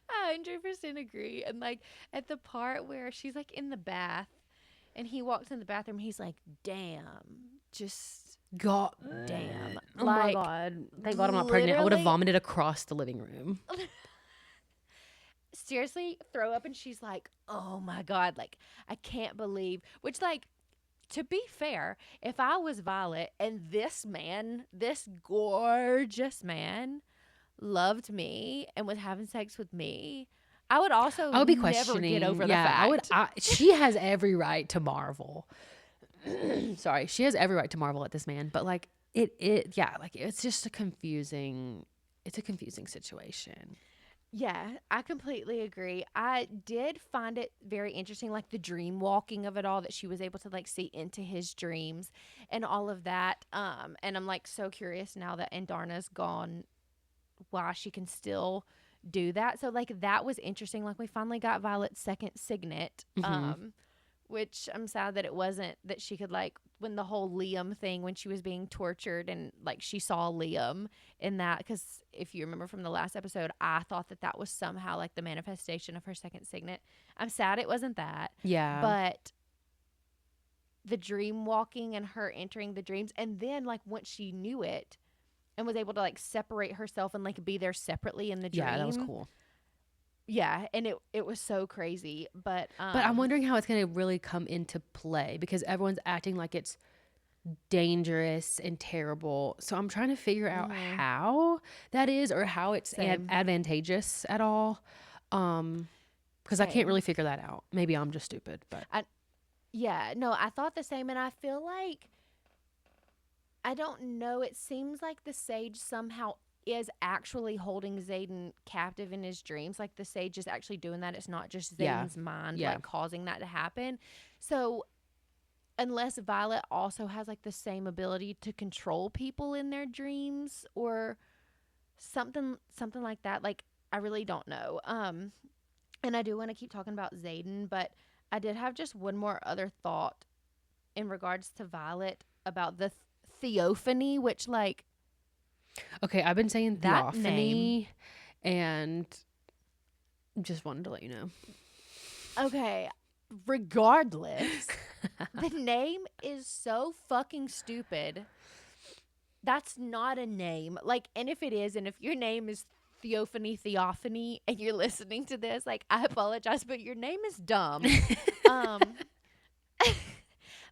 I 100% agree. And like at the part where she's like in the bath and he walks in the bathroom, he's like, damn, just God damn. Oh my Like, God. Thank God I'm not pregnant. I would have literally- vomited across the living room. seriously throw up. And she's like, oh my God, like, I can't believe, which, like, to be fair, if I was Violet and this man, this gorgeous man, loved me and was having sex with me, I would also I would be never questioning. get over the Yeah, fact. she has every right to marvel. Sorry, she has every right to marvel at this man, but like yeah, like it's just it's a confusing situation. Yeah, I completely agree. I did find it very interesting, like the dream walking of it all, that she was able to like see into his dreams and all of that. And I'm like so curious now that Andarna's gone, why she can still do that. So like that was interesting. Like we finally got Violet's second signet. Which I'm sad that it wasn't that she could like when the whole Liam thing when she was being tortured and like she saw Liam in that, because if you remember from the last episode, I thought that that was somehow like the manifestation of her second signet. I'm sad it wasn't that. Yeah. But the dream walking and her entering the dreams, and then like once she knew it and was able to like separate herself and like be there separately in the dream. Yeah, that was cool. Yeah, and it was so crazy, but I'm wondering how it's going to really come into play because everyone's acting like it's dangerous and terrible. So I'm trying to figure out how that is or how it's advantageous at all. Because I can't really figure that out. Maybe I'm just stupid, but I thought the same, and I feel like I don't know. It seems like the sage somehow is actually holding Xaden captive in his dreams. Like the sage is actually doing that. It's not just Xaden's mind like causing that to happen. So unless Violet also has like the same ability to control people in their dreams or something like that, like I really don't know. And I do want to keep talking about Xaden, but I did have just one more other thought in regards to Violet about the theophany, which like okay, I've been saying that theophany and just wanted to let you know. Okay, regardless, the name is so fucking stupid. That's not a name. Like, and if it is, and if your name is Theophany, and you're listening to this, like, I apologize, but your name is dumb.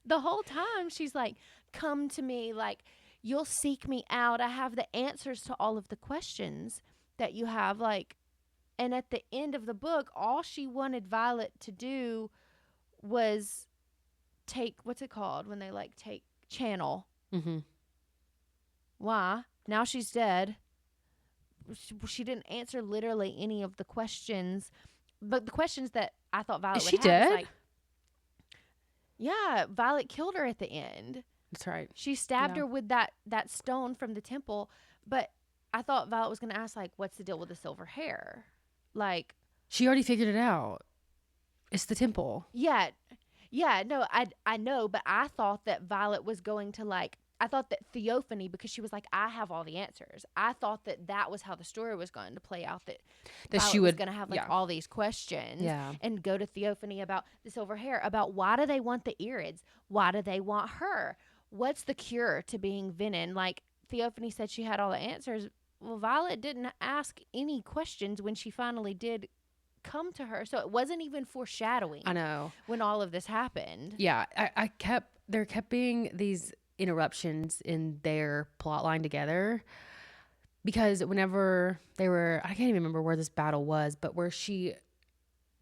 The whole time she's like, come to me, like, you'll seek me out. I have the answers to all of the questions that you have. Like, and at the end of the book, all she wanted Violet to do was take, what's it called when they like take channel? Mm-hmm. Why? Now she's dead. She didn't answer literally any of the questions, but the questions that I thought Violet Is would she have dead? is like, yeah, Violet killed her at the end. That's right. She stabbed her with that stone from the temple, but I thought Violet was going to ask, like, what's the deal with the silver hair? Like, she already figured it out. It's the temple. Yeah, no, I know, but I thought that Violet was going to, like, I thought that Theophany, because she was like, I have all the answers. I thought that that was how the story was going to play out, that Violet was going to have, like, all these questions and go to Theophany about the silver hair, about why do they want the Irids? Why do they want her? What's the cure to being Venin? Like, Theophany said she had all the answers. Well, Violet didn't ask any questions when she finally did come to her. So it wasn't even foreshadowing. I know. When all of this happened. Yeah. There kept being these interruptions in their plot line together. Because whenever they were, I can't even remember where this battle was, but where the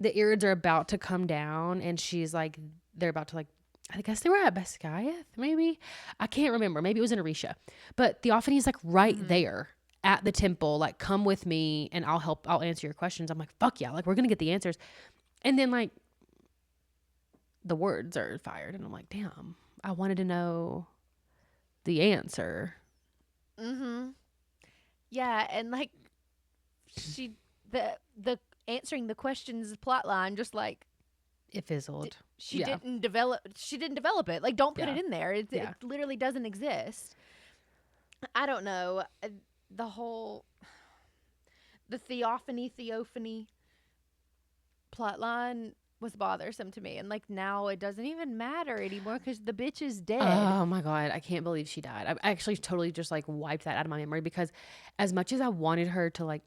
Irids are about to come down and she's like, they're about to like, I guess they were at Beskiath, maybe. I can't remember. Maybe it was in Arisha. But Theophany's like right there at the temple, like, come with me and I'll answer your questions. I'm like, fuck yeah, like we're gonna get the answers. And then like the words are fired and I'm like, damn, I wanted to know the answer. Yeah, and like the answering the questions plot line, just like It fizzled. she didn't develop it. Like, don't put it in there. It literally doesn't exist. I don't know. The whole the theophany plot line was bothersome to me, and like now it doesn't even matter anymore because the bitch is dead. Oh my God, I can't believe she died. I actually totally just like wiped that out of my memory, because as much as I wanted her to like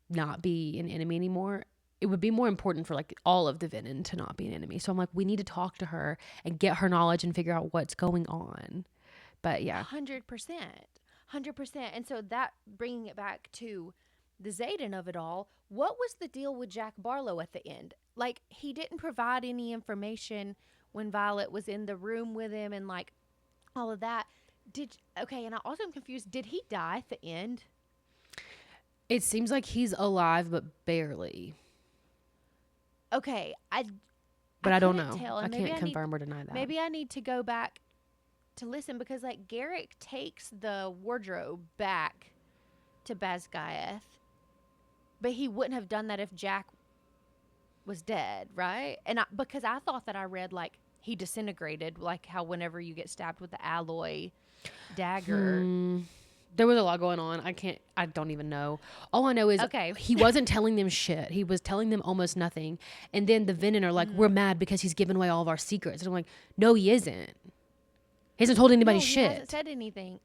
not be an enemy anymore, it would be more important for like all of the Venom to not be an enemy. So I'm like, we need to talk to her and get her knowledge and figure out what's going on. But yeah, 100%. And so that, bringing it back to the Xaden of it all, what was the deal with Jack Barlow at the end? Like, he didn't provide any information when Violet was in the room with him and like all of that. And I also am confused, did he die at the end? it seems like he's alive, but barely. Okay, But I don't know. tell, I can't confirm or deny that. Maybe I need to go back to listen, because like Garrick takes the wardrobe back to Bazgaeth, but he wouldn't have done that if Jack was dead, right? And because I thought that I read like he disintegrated, like how whenever you get stabbed with the alloy dagger. There was a lot going on. I don't even know. All I know is he wasn't telling them shit. He was telling them almost nothing. And then the Venom are like, we're mad because he's given away all of our secrets. And I'm like, no, he isn't. He hasn't told anybody shit. He hasn't said anything.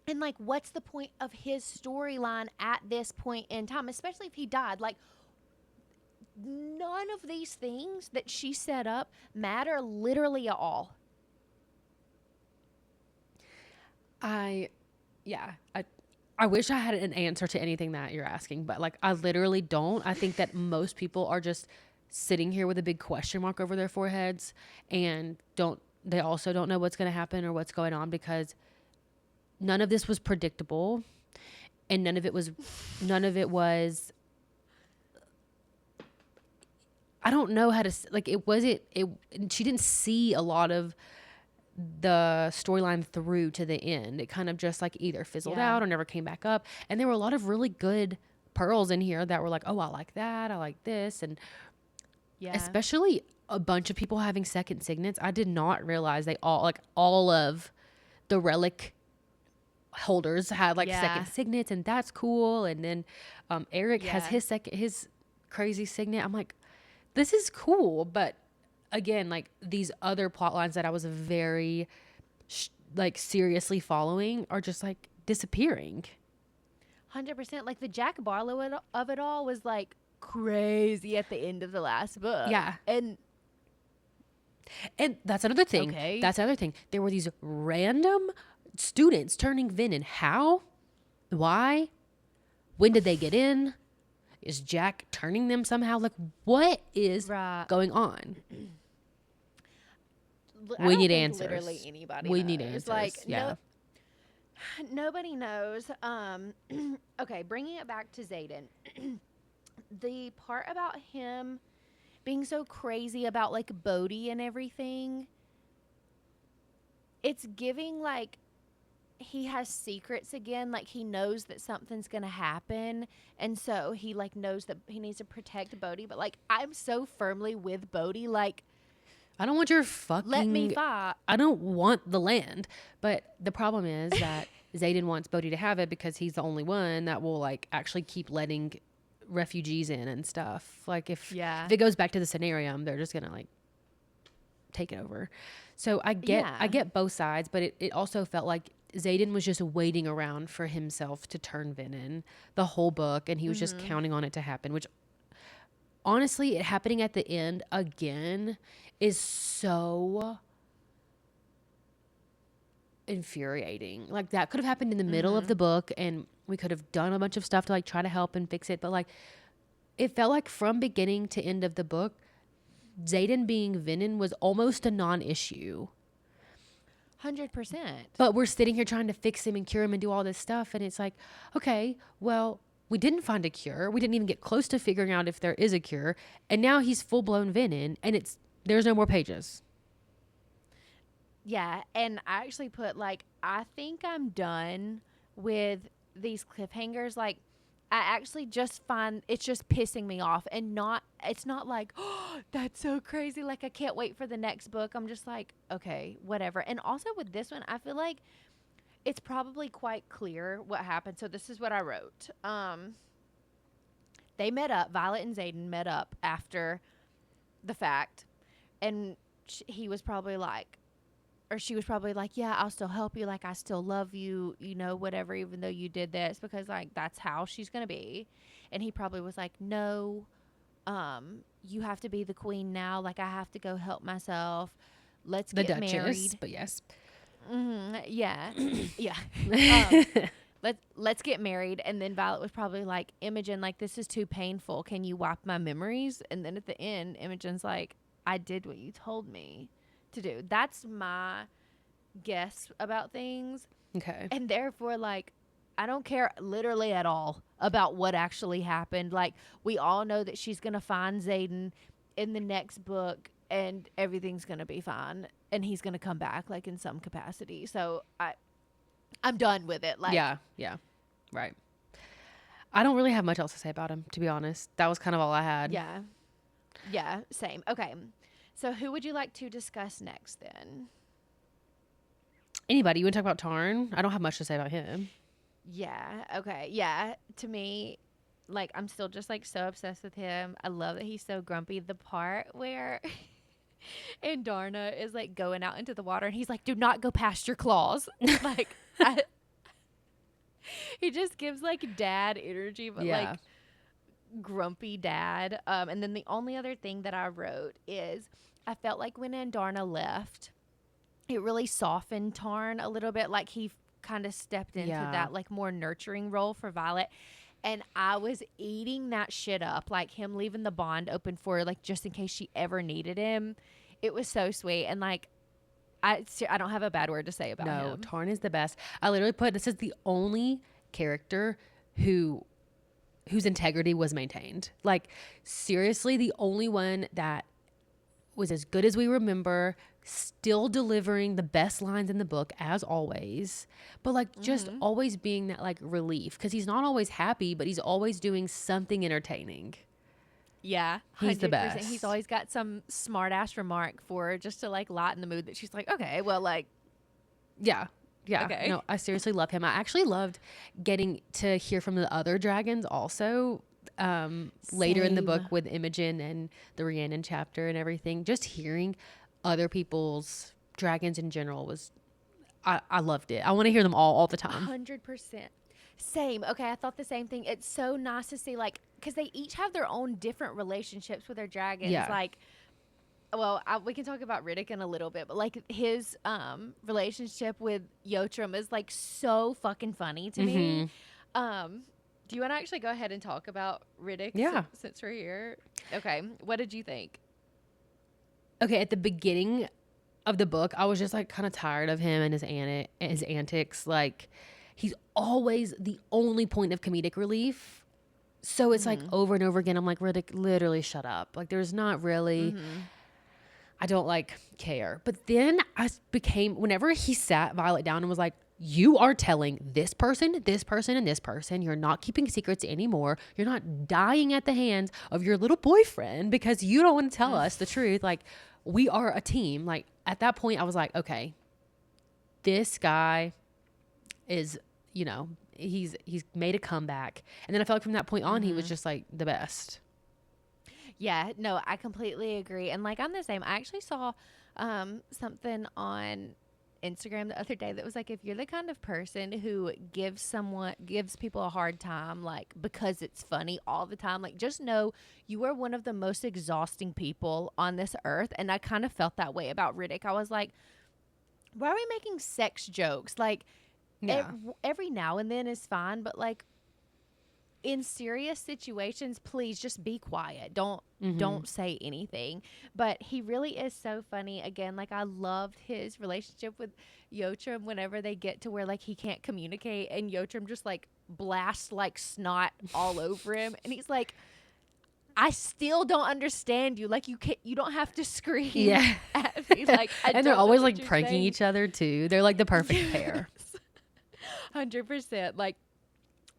And like, what's the point of his storyline at this point in time? Especially if he died. Like, none of these things that she set up matter literally at all. I wish I had an answer to anything that you're asking, but like I literally don't. I think that most people are just sitting here with a big question mark over their foreheads and they also don't know what's going to happen or what's going on, because none of this was predictable and none of it was I don't know how to like she didn't see a lot of the storyline through to the end. It kind of just like either fizzled out or never came back up. And there were a lot of really good pearls in here that were like, oh, I like that, I like this. And especially a bunch of people having second signets. I did not realize all of the relic holders had like second signets, and that's cool. And then Eric has his crazy signet. I'm like, this is cool. But again, like these other plot lines that I was very seriously following are just like disappearing. 100%. Like the Jack Barlow of it all was like crazy at the end of the last book. Yeah. And that's another thing. Okay. That's another thing. There were these random students turning Venom. How? Why? When did they get in? Is Jack turning them somehow? Like, what is going on? We need answers. Literally anybody We knows. need answers. Like, nobody knows. Okay, bringing it back to Xaden. The part about him being so crazy about like Bodhi and everything, it's giving like he has secrets again. Like he knows that something's gonna happen, and so he like knows that he needs to protect Bodhi. But like I'm so firmly with Bodhi. Like, I don't want your fucking. Let me fight. I don't want the land. But the problem is that Xaden wants Bodhi to have it because he's the only one that will like actually keep letting refugees in and stuff. Like if it goes back to the scenarium, they're just gonna like take it over. So I get both sides, but it also felt like Xaden was just waiting around for himself to turn Venom the whole book, and he was just counting on it to happen, which honestly, it happening at the end again is so infuriating. Like that could have happened in the middle of the book and we could have done a bunch of stuff to like try to help and fix it, but like it felt like from beginning to end of the book, Xaden being Venom was almost a non-issue. 100%. But we're sitting here trying to fix him and cure him and do all this stuff, and it's like, okay, well, we didn't find a cure. We didn't even get close to figuring out if there is a cure, and now he's full-blown Venom, and there's no more pages. Yeah, and I actually put like, I think I'm done with these cliffhangers. Like, I actually just find it's just pissing me off, and it's not like, oh, that's so crazy. Like, I can't wait for the next book. I'm just like, okay, whatever. And also with this one, I feel like it's probably quite clear what happened. So this is what I wrote. They met up, Violet and Xaden met up after the fact, and he was probably like, or she was probably like, yeah, I'll still help you. Like, I still love you, you know, whatever, even though you did this, because like, that's how she's going to be. And he probably was like, no, you have to be the queen now. Like, I have to go help myself. Let's get married. But yes. Mm-hmm, yeah. Yeah. Let's get married. And then Violet was probably like, Imogen, like, this is too painful. Can you wipe my memories? And then at the end, Imogen's like, I did what you told me to do. That's my guess about things. Okay. And therefore, like, I don't care literally at all about what actually happened. Like, we all know that she's going to find Xaden in the next book and everything's going to be fine. And he's going to come back, like, in some capacity. So I'm done with it. Like, yeah. Right. I don't really have much else to say about him, to be honest. That was kind of all I had. Yeah, same. Okay. So who would you like to discuss next then? Anybody? You want to talk about Tarn? I don't have much to say about him. Yeah. Okay. Yeah. To me, like, I'm still just like so obsessed with him. I love that he's so grumpy. The part where Andarna is like going out into the water and he's like, do not go past your claws. Like, he just gives like dad energy, but like grumpy dad. And then the only other thing that I wrote is I felt like when Andarna left, it really softened Tarn a little bit. Like, he kind of stepped into that like more nurturing role for Violet. And I was eating that shit up, like him leaving the bond open for like just in case she ever needed him. It was so sweet. And like, I don't have a bad word to say about him. No, Tarn is the best. I literally put, this is the only character whose integrity was maintained. Like, seriously, the only one that was as good as we remember, still delivering the best lines in the book as always, but like just always being that like relief, because he's not always happy, but he's always doing something entertaining. Yeah, he's the best. He's always got some smart ass remark for her just to like lighten the mood, that she's like, okay, well, like, yeah. Okay. No, I seriously love him. I actually loved getting to hear from the other dragons also. Later in the book with Imogen and the Rhiannon chapter and everything, just hearing other people's dragons in general was, I loved it. I want to hear them all the time. 100%. Same. Okay, I thought the same thing. It's so nice to see, like, because they each have their own different relationships with their dragons. Yeah. Like, well, we can talk about Riddick in a little bit, but like his relationship with Yotram is like so fucking funny to me. Do you want to actually go ahead and talk about Riddick? Yeah. Since we're here. Okay. What did you think? Okay, at the beginning of the book, I was just like kind of tired of him and his antics. Like, he's always the only point of comedic relief. So it's like over and over again, I'm like, Riddick, literally shut up. Like, there's not really, I don't like care. But then whenever he sat Violet down and was like, you are telling this person, and this person, you're not keeping secrets anymore. You're not dying at the hands of your little boyfriend because you don't want to tell us the truth. Like, we are a team. Like, at that point, I was like, okay, this guy is, you know, he's made a comeback. And then I felt like from that point on, he was just like the best. Yeah, no, I completely agree. And like, I'm the same. I actually saw something on Instagram the other day that was like, if you're the kind of person who gives people a hard time, like, because it's funny all the time, like, just know you are one of the most exhausting people on this earth. And I kind of felt that way about Riddick. I was like, why are we making sex jokes? Like, every now and then is fine, but like, in serious situations, please just be quiet. Don't say anything. But he really is so funny. Again, like, I loved his relationship with Yotram whenever they get to where like he can't communicate and Yotram just like blasts like snot all over him, and he's like, I still don't understand you. Like, you don't have to scream at me. Like, and they're always like pranking each other too. They're like the perfect pair. 100%. Like,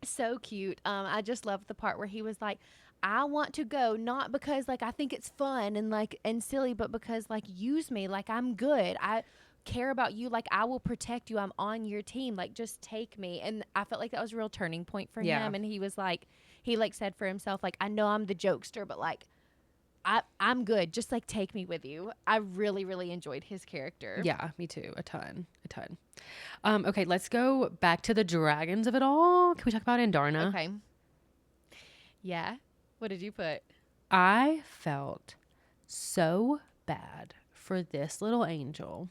So cute. I just loved the part where he was like, I want to go, not because like I think it's fun and like and silly, but because like use me, like I'm good. I care about you, like I will protect you. I'm on your team. Like just take me. And I felt like that was a real turning point for Yeah. him. And he was like, he like said for himself, like, I know I'm the jokester, but like I'm good. Just like take me with you. I really, really enjoyed his character. Yeah, me too. A ton. A ton. Okay, let's go back to the dragons of it all. Can we talk about Andarna? Okay. Yeah. What did you put? I felt so bad for this little angel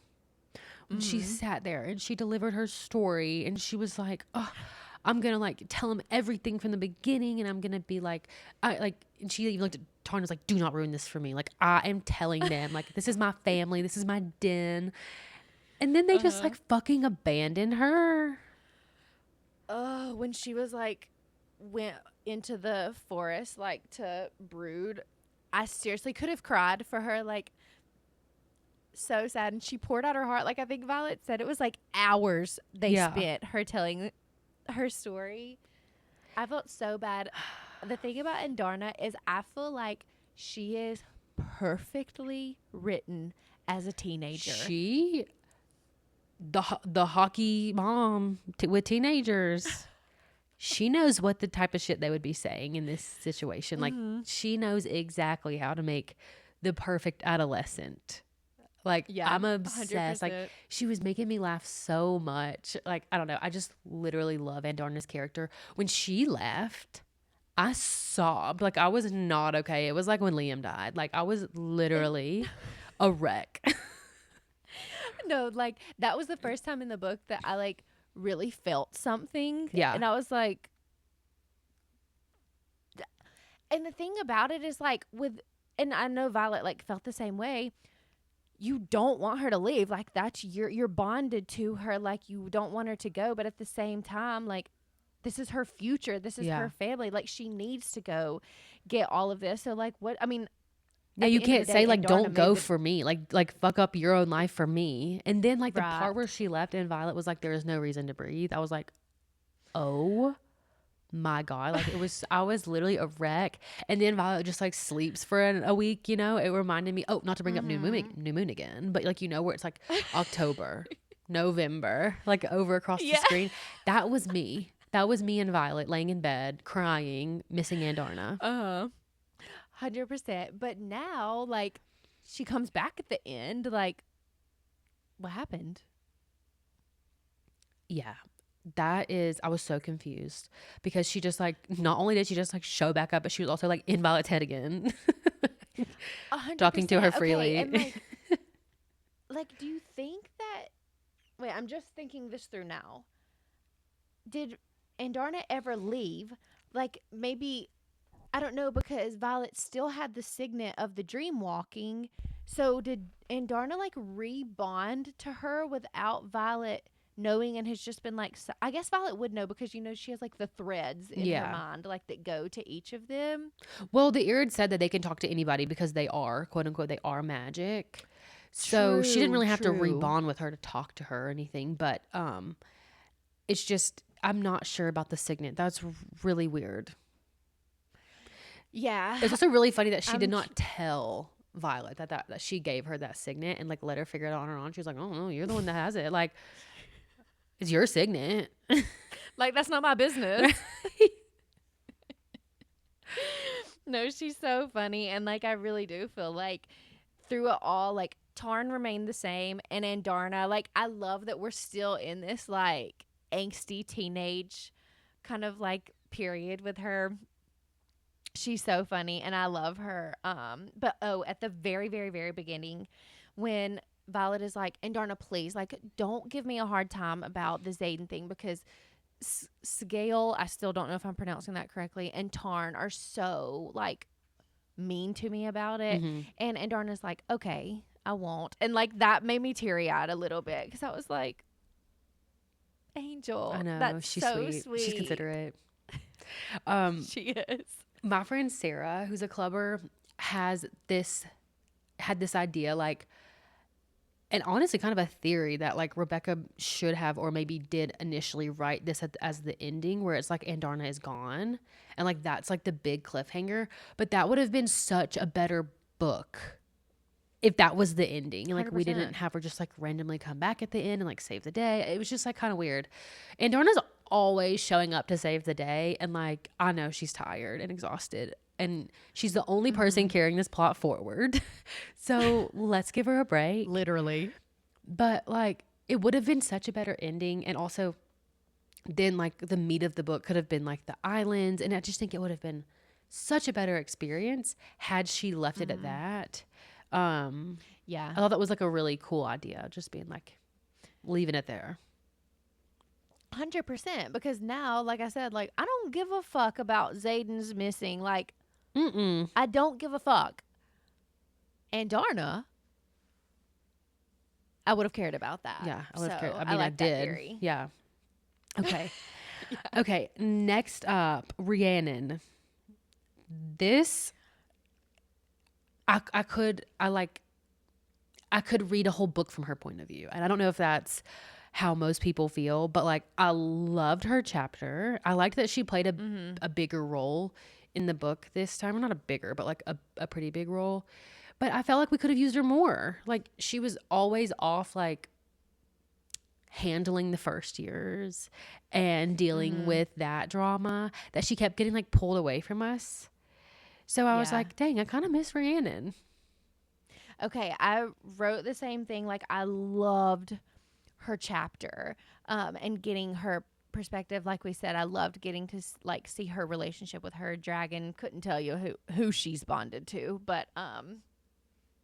when she sat there and she delivered her story and she was like, oh, I'm gonna like tell him everything from the beginning and I'm gonna be like, and she even looked at Tarn and was like, do not ruin this for me. Like I am telling them, like this is my family, this is my den. And then they just like fucking abandoned her. Oh, when she was like went into the forest like to brood, I seriously could have cried for her. Like so sad, and she poured out her heart. Like I think Violet said, it was like hours they spent her telling her story. I felt so bad. The thing about Andarna is I feel like she is perfectly written as a teenager. She, the hockey mom with teenagers. She knows what the type of shit they would be saying in this situation. Like she knows exactly how to make the perfect adolescent. Like I'm obsessed. 100%. Like she was making me laugh so much. Like I don't know. I just literally love Andarna's character. When she left, I sobbed. Like I was not okay. It was like when Liam died. Like I was literally a wreck. No, like that was the first time in the book that I like really felt something. Yeah. And I was like, and the thing about it is like and I know Violet like felt the same way. You don't want her to leave. Like that's you're bonded to her. Like you don't want her to go. But at the same time, like this is her future. This is her family. Like she needs to go get all of this. So like what, I mean, yeah, you can't say like don't go for me. Like fuck up your own life for me. And then like the part where she left and Violet was like, there is no reason to breathe. I was like, oh my God. Like I was literally a wreck. And then Violet just like sleeps for a week, you know? It reminded me, not to bring up new moon again, but like, you know, where it's like October, November, like over across the screen. That was me. That was me and Violet laying in bed, crying, missing Andarna. 100%. But now, like, she comes back at the end. Like, what happened? Yeah. I was so confused because she just like, not only did she just like show back up, but she was also like in Violet's head again. 100%. Talking to her freely. Okay, and like, do you think that, wait, I'm just thinking this through now. Did Andarna ever leave? Like, maybe, I don't know, because Violet still had the signet of the dream walking. So did Andarna like rebond to her without Violet knowing, and has just been like, I guess Violet would know because, you know, she has like the threads in her mind like that go to each of them. Well, the Irids said that they can talk to anybody because they are, quote unquote, they are magic. So she didn't really have to rebond with her to talk to her or anything. But it's just, I'm not sure about the signet. That's really weird. Yeah. It's also really funny that she did not tell Violet that she gave her that signet and like let her figure it out on her own. She was like, oh no, you're the one that has it. Like, it's your signet. Like, that's not my business. No, she's so funny. And like, I really do feel like through it all, like Tarn remained the same, and Andarna, like, I love that we're still in this like angsty teenage kind of like period with her. She's so funny and I love her. But at the very, very, very beginning, when Violet is like, Andarna, please, like, don't give me a hard time about the Zayden thing, because Sgale, I still don't know if I'm pronouncing that correctly, and Tarn are so like mean to me about it. And Andarna's like, okay, I won't. And like that made me teary-eyed a little bit, because I was like, Angel, I know, that's she's so sweet. sweet. She's considerate. She is. My friend Sarah, who's a clubber, had this idea, like, and honestly kind of a theory that like Rebecca should have or maybe did initially write this as the ending where it's like Andarna is gone and like that's like the big cliffhanger, but that would have been such a better book if that was the ending and like we didn't 100%. have her just like randomly come back at the end and like save the day. It was just like kind of weird. Andarna's always showing up to save the day and like I know she's tired and exhausted and she's the only person carrying this plot forward. So let's give her a break. Literally. But like it would have been such a better ending. And also then like the meat of the book could have been like the islands. And I just think it would have been such a better experience had she left it at that. Yeah. I thought that was like a really cool idea, just being like leaving it there. 100%. Because now, like I said, like I don't give a fuck about Zayden's missing. Like, I don't give a fuck. And Darna, I would have cared about that. Yeah, I would have So, cared. I mean, I like that did. theory. Yeah. Okay. Okay. Next up, Rhiannon. This, I could read a whole book from her point of view. And I don't know if that's how most people feel, but like I loved her chapter. I liked that she played a bigger role in the book this time. Or not a bigger, but like a pretty big role. But I felt like we could have used her more. Like she was always off like handling the first years and dealing with that drama that she kept getting like pulled away from us. So I was like, dang, I kind of miss Rhiannon. Okay, I wrote the same thing. Like I loved her chapter and getting her perspective. Like we said, I loved getting to like see her relationship with her dragon. Couldn't tell you who she's bonded to, but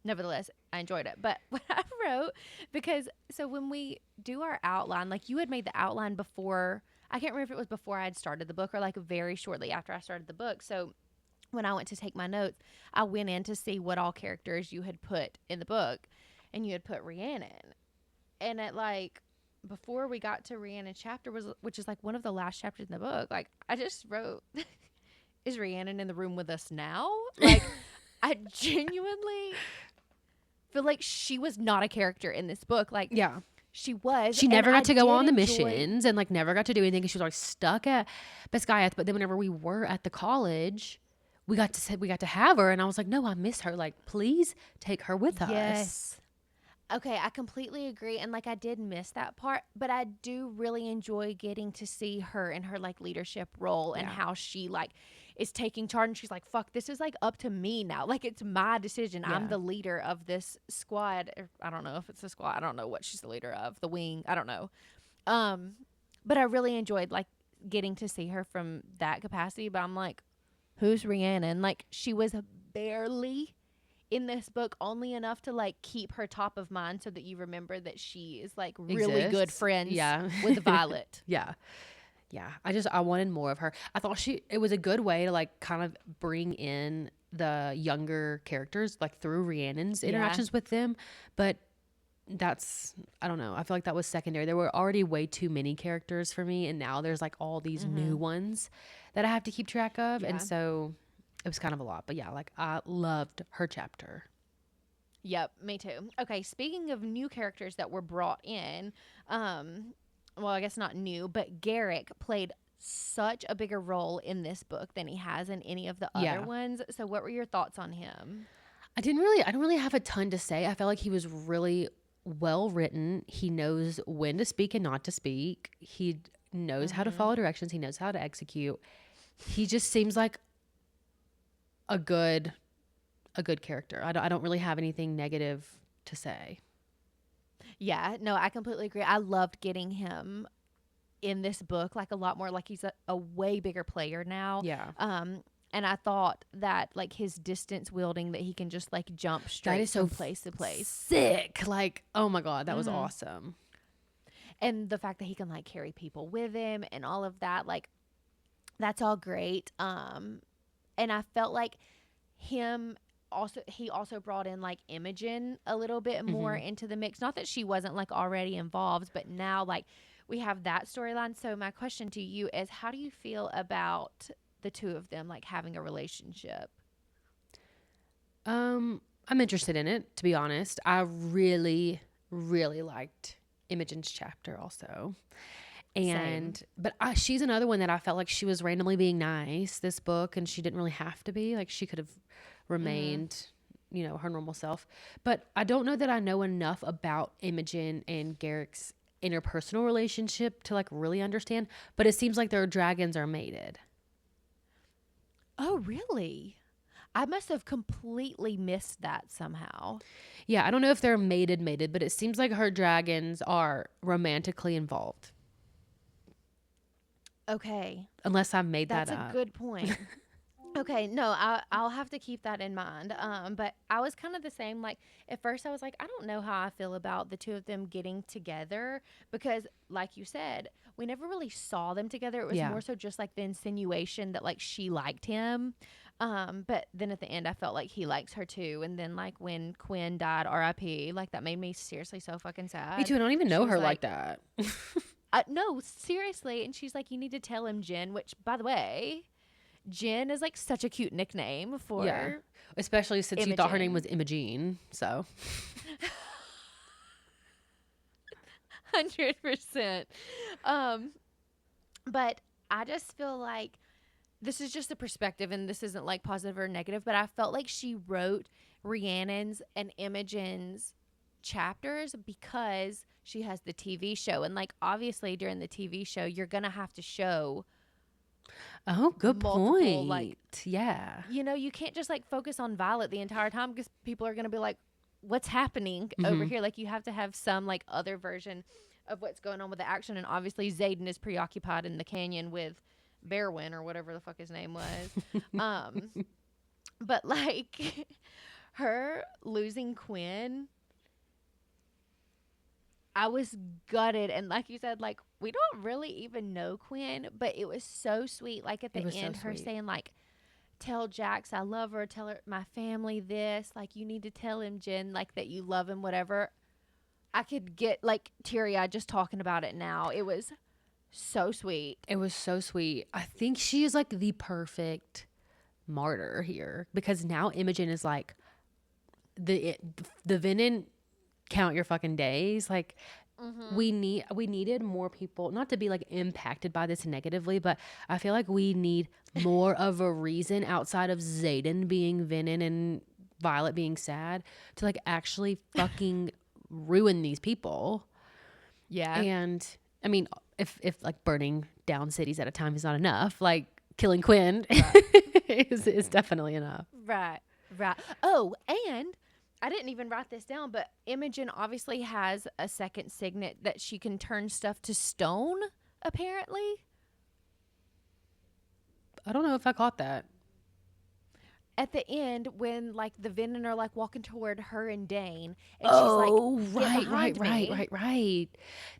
nevertheless, I enjoyed it. But what I wrote, because so when we do our outline, like you had made the outline before, I can't remember if it was before I had started the book or like very shortly after I started the book. So when I went to take my notes, I went in to see what all characters you had put in the book, and you had put Rhiannon. And at like before we got to Rhiannon's chapter which is like one of the last chapters in the book, like I just wrote, is Rhiannon in the room with us now? Like I genuinely feel like she was not a character in this book. Like she was. She never got to go on the missions and like never got to do anything. She was like stuck at Beskayeth. But then whenever we were at the college, we got to have her, and I was like, no, I miss her. Like, please take her with us. Yes. Okay, I completely agree. And like I did miss that part, but I do really enjoy getting to see her in her like leadership role and how she like is taking charge, and she's like, fuck, this is like up to me now. Like it's my decision. I'm the leader of this squad. I don't know if it's a squad. I don't know what she's the leader of. The wing. I don't know. But I really enjoyed like getting to see her from that capacity. But I'm like, who's Rhiannon? Like she was barely in this book, only enough to like keep her top of mind so that you remember that she is like really good friends with Violet. Yeah. I wanted more of her. I thought it was a good way to like kind of bring in the younger characters like through Rhiannon's interactions with them. But I don't know. I feel like that was secondary. There were already way too many characters for me. And now there's like all these new ones that I have to keep track of. And so it was kind of a lot. But yeah, like I loved her chapter. Yep, me too. Okay, speaking of new characters that were brought in, well, I guess not new, but Garrick played such a bigger role in this book than he has in any of the other ones. So what were your thoughts on him? I don't really have a ton to say. I felt like he was really well written. He knows when to speak and not to speak. He knows how to follow directions. He knows how to execute. He just seems like a good character. I don't really have anything negative to say. Yeah, no, I completely agree. I loved getting him in this book, like a lot more, like he's a way bigger player now. Yeah. And I thought that like his distance wielding, that he can just like jump straight from place to place. Sick. Like, oh my God, that was awesome. And the fact that he can like carry people with him and all of that, like that's all great. And I felt like he also brought in like Imogen a little bit more into the mix. Not that she wasn't like already involved, but now like we have that storyline. So my question to you is, how do you feel about the two of them like having a relationship? I'm interested in it, to be honest. I really really liked Imogen's chapter also. And Same. but she's another one that I felt like she was randomly being nice this book, and she didn't really have to be. Like, she could have remained, you know, her normal self. But I don't know that I know enough about Imogen and Garrick's interpersonal relationship to like really understand. But it seems like their dragons are mated. Oh, really? I must have completely missed that somehow. Yeah, I don't know if they're mated, but it seems like her dragons are romantically involved. Okay. Unless I made That's that a up. good point. Okay, no, I'll have to keep that in mind. But I was kind of the same. Like, at first, I was like, I don't know how I feel about the two of them getting together because, like you said, we never really saw them together. It was Yeah. more so just like the insinuation that like she liked him. But then at the end, I felt like he likes her too. And then like when Quinn died, R.I.P. Like that made me seriously so fucking sad. Me too. I don't even She know was her like that. no, seriously. And she's like, you need to tell him, Jen. Which, by the way, Jen is like such a cute nickname for Yeah. Especially since you thought her name Imogen. was Imogene. So 100%. Um, but I just feel like this is just a perspective, and this isn't like positive or negative, but I felt like she wrote Rhiannon's and Imogen's chapters because she has the TV show. And like obviously during the TV show, you're gonna have to show oh, good multiple point. like Yeah. you know, you can't just like focus on Violet the entire time because people are going to be like, what's happening over here? Like, you have to have some like other version of what's going on with the action. And obviously, Xaden is preoccupied in the canyon with Berwyn or whatever the fuck his name was. But like, her losing Quinn, I was gutted. And like you said, like, we don't really even know Quinn, but it was so sweet. Like, at the end, her saying, like, tell Jax I love her, tell her my family this, like you need to tell him, Jen, like that you love him, whatever. I could get like teary-eyed just talking about it now. It was so sweet. It was so sweet. I think she is like the perfect martyr here because now Imogen is like the Venom count your fucking days. Like we needed more people, not to be like impacted by this negatively, but I feel like we need more of a reason outside of Xaden being Venom and Violet being sad to like actually fucking ruin these people. Yeah. And I mean, if like burning down cities at a time is not enough, like killing Quinn is definitely enough. Right. Oh, and I didn't even write this down, but Imogen obviously has a second signet that she can turn stuff to stone, apparently. I don't know if I caught that. At the end, when like the Venom are like walking toward her and Dane, and Oh, she's like, right.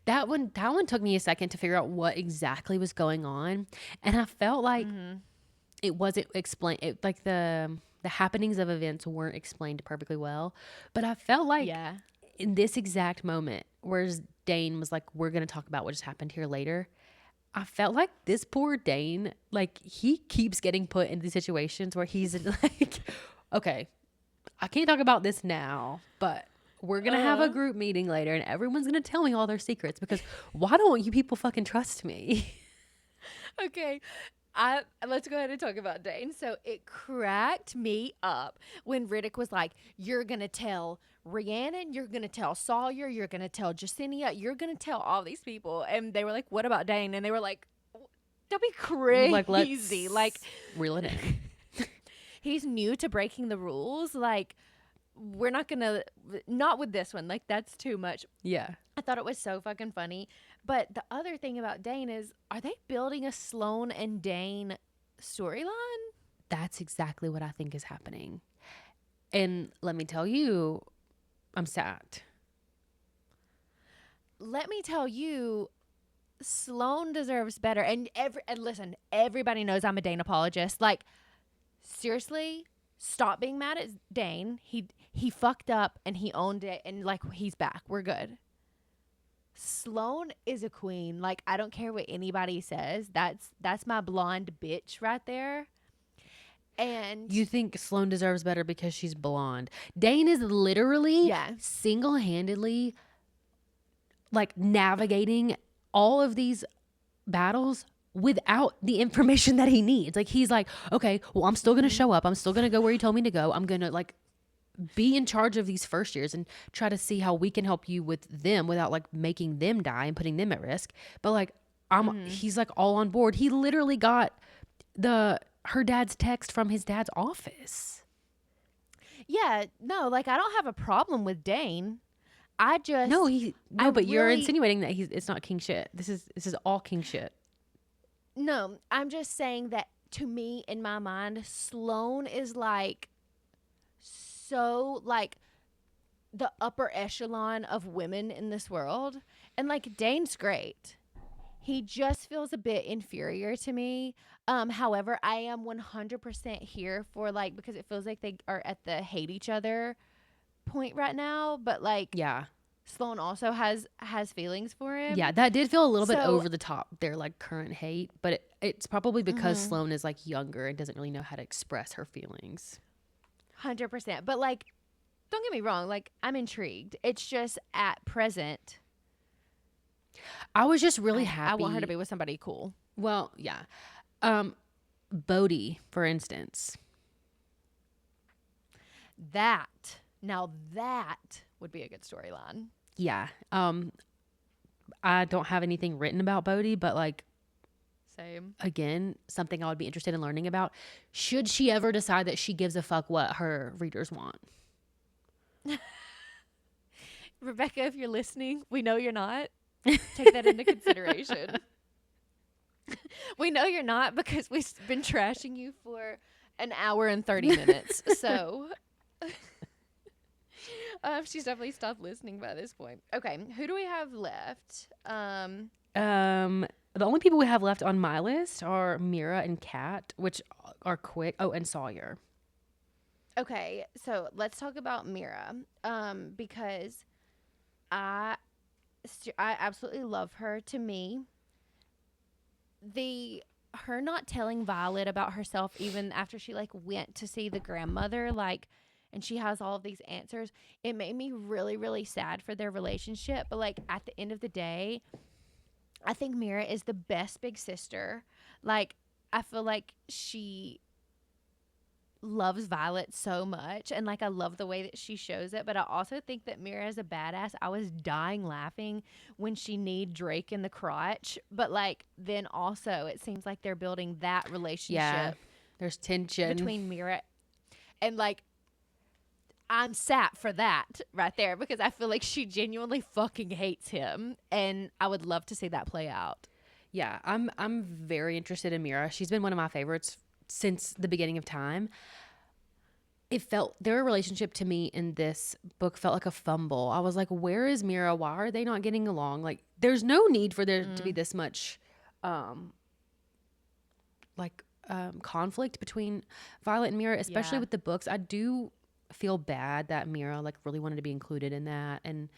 That one took me a second to figure out what exactly was going on, and I felt like it wasn't explained. Like the happenings of events weren't explained perfectly well, but I felt like in this exact moment, whereas Dane was like, "We're gonna talk about what just happened here later." I felt like this poor Dane, like he keeps getting put into these situations where he's like, okay, I can't talk about this now, but we're going to have a group meeting later and everyone's going to tell me all their secrets because why don't you people fucking trust me? Okay. Let's go ahead and talk about Dane. So it cracked me up when Riddick was like, you're going to tell Rhiannon, you're going to tell Sawyer, you're going to tell Jacinia, you're going to tell all these people. And they were like, what about Dane? And they were like, don't be crazy. Like, let's reel it in. He's new to breaking the rules. Like, we're not going to, not with this one. Like, that's too much. Yeah. I thought it was so fucking funny. But the other thing about Dane is, are they building a Sloane and Dane storyline? That's exactly what I think is happening. And let me tell you, I'm sad. Let me tell you, Sloane deserves better. And listen, everybody knows I'm a Dane apologist. Like, seriously, stop being mad at Dane. He fucked up and he owned it, and like he's back. We're good. Sloane is a queen. Like, I don't care what anybody says. That's my blonde bitch right there. And you think Sloane deserves better because she's blonde. Dane is literally single-handedly like navigating all of these battles without the information that he needs. Like he's like, okay, well, I'm still going to show up. I'm still going to go where you told me to go. I'm going to like be in charge of these first years and try to see how we can help you with them without like making them die and putting them at risk. But like he's like all on board. He literally got her dad's text from his dad's office. Yeah, no, like I don't have a problem with Dane. But you're insinuating that it's not king shit. This is all king shit. No, I'm just saying that to me, in my mind, Sloane is like so like the upper echelon of women in this world, and like Dane's great. He just feels a bit inferior to me. However, I am 100% here for like, because it feels like they are at the hate each other point right now, but like, yeah, Sloane also has feelings for him. Yeah, that did feel a little bit over the top, their like current hate, but it's probably because Sloane is like younger and doesn't really know how to express her feelings. 100%. But like, don't get me wrong, like I'm intrigued. It's just at present, I was just really happy. I want her to be with somebody cool. Well, yeah. Bodhi, for instance. Now that would be a good storyline. Yeah. I don't have anything written about Bodhi, but like, same. Again, something I would be interested in learning about. Should she ever decide that she gives a fuck what her readers want? Rebecca, if you're listening, we know you're not. Take that into consideration. We know you're not because we've been trashing you for an hour and 30 minutes. So she's definitely stopped listening by this point. Okay, who do we have left? The only people we have left on my list are Mira and Kat, which are quick. Oh, and Sawyer. Okay, so let's talk about Mira, because I absolutely love her. To me, her not telling Violet about herself even after she like went to see the grandmother, like, and she has all of these answers, it made me really, really sad for their relationship. But like at the end of the day, I think Mira is the best big sister. Like, I feel like she loves Violet so much, and like I love the way that she shows it, but I also think that Mira is a badass. I was dying laughing when she kneed Drake in the crotch, but like then also it seems like they're building that relationship. Yeah, there's tension between Mira and like I'm sat for that right there because I feel like she genuinely fucking hates him, and I would love to see that play out. Yeah, I'm very interested in Mira. She's been one of my favorites since the beginning of time. Their relationship to me in this book felt like a fumble. I was like, where is Mira? Why are they not getting along? Like, there's no need for there to be this much conflict between Violet and Mira, especially with the books. I do feel bad that Mira like really wanted to be included in that and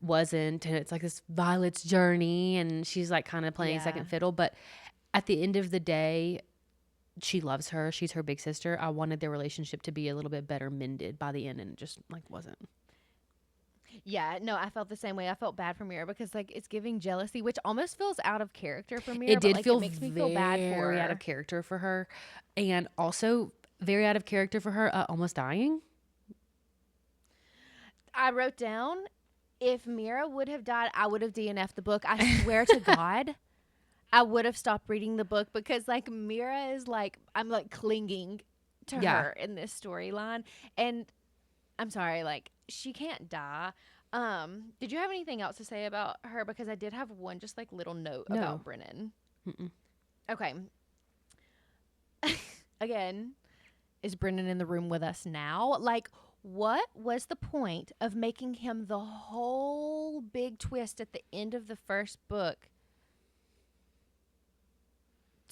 wasn't, and it's like this Violet's journey and she's like kind of playing second fiddle, but at the end of the day, she loves her. She's her big sister. I wanted their relationship to be a little bit better mended by the end, and it just like wasn't. Yeah, no, I felt the same way. I felt bad for Mira because like it's giving jealousy, which almost feels out of character for Mira. It did like, feel it makes me feel bad for her. Very out of character for her, and also very out of character for her almost dying. I wrote down, if Mira would have died, I would have DNF'd the book. I swear to God, I would have stopped reading the book because like Mira is like, I'm like clinging to her in this storyline. And I'm sorry, like she can't die. Did you have anything else to say about her? Because I did have one just like little note about Brennan. Mm-mm. Okay. Again, is Brennan in the room with us now? Like, what was the point of making him the whole big twist at the end of the first book?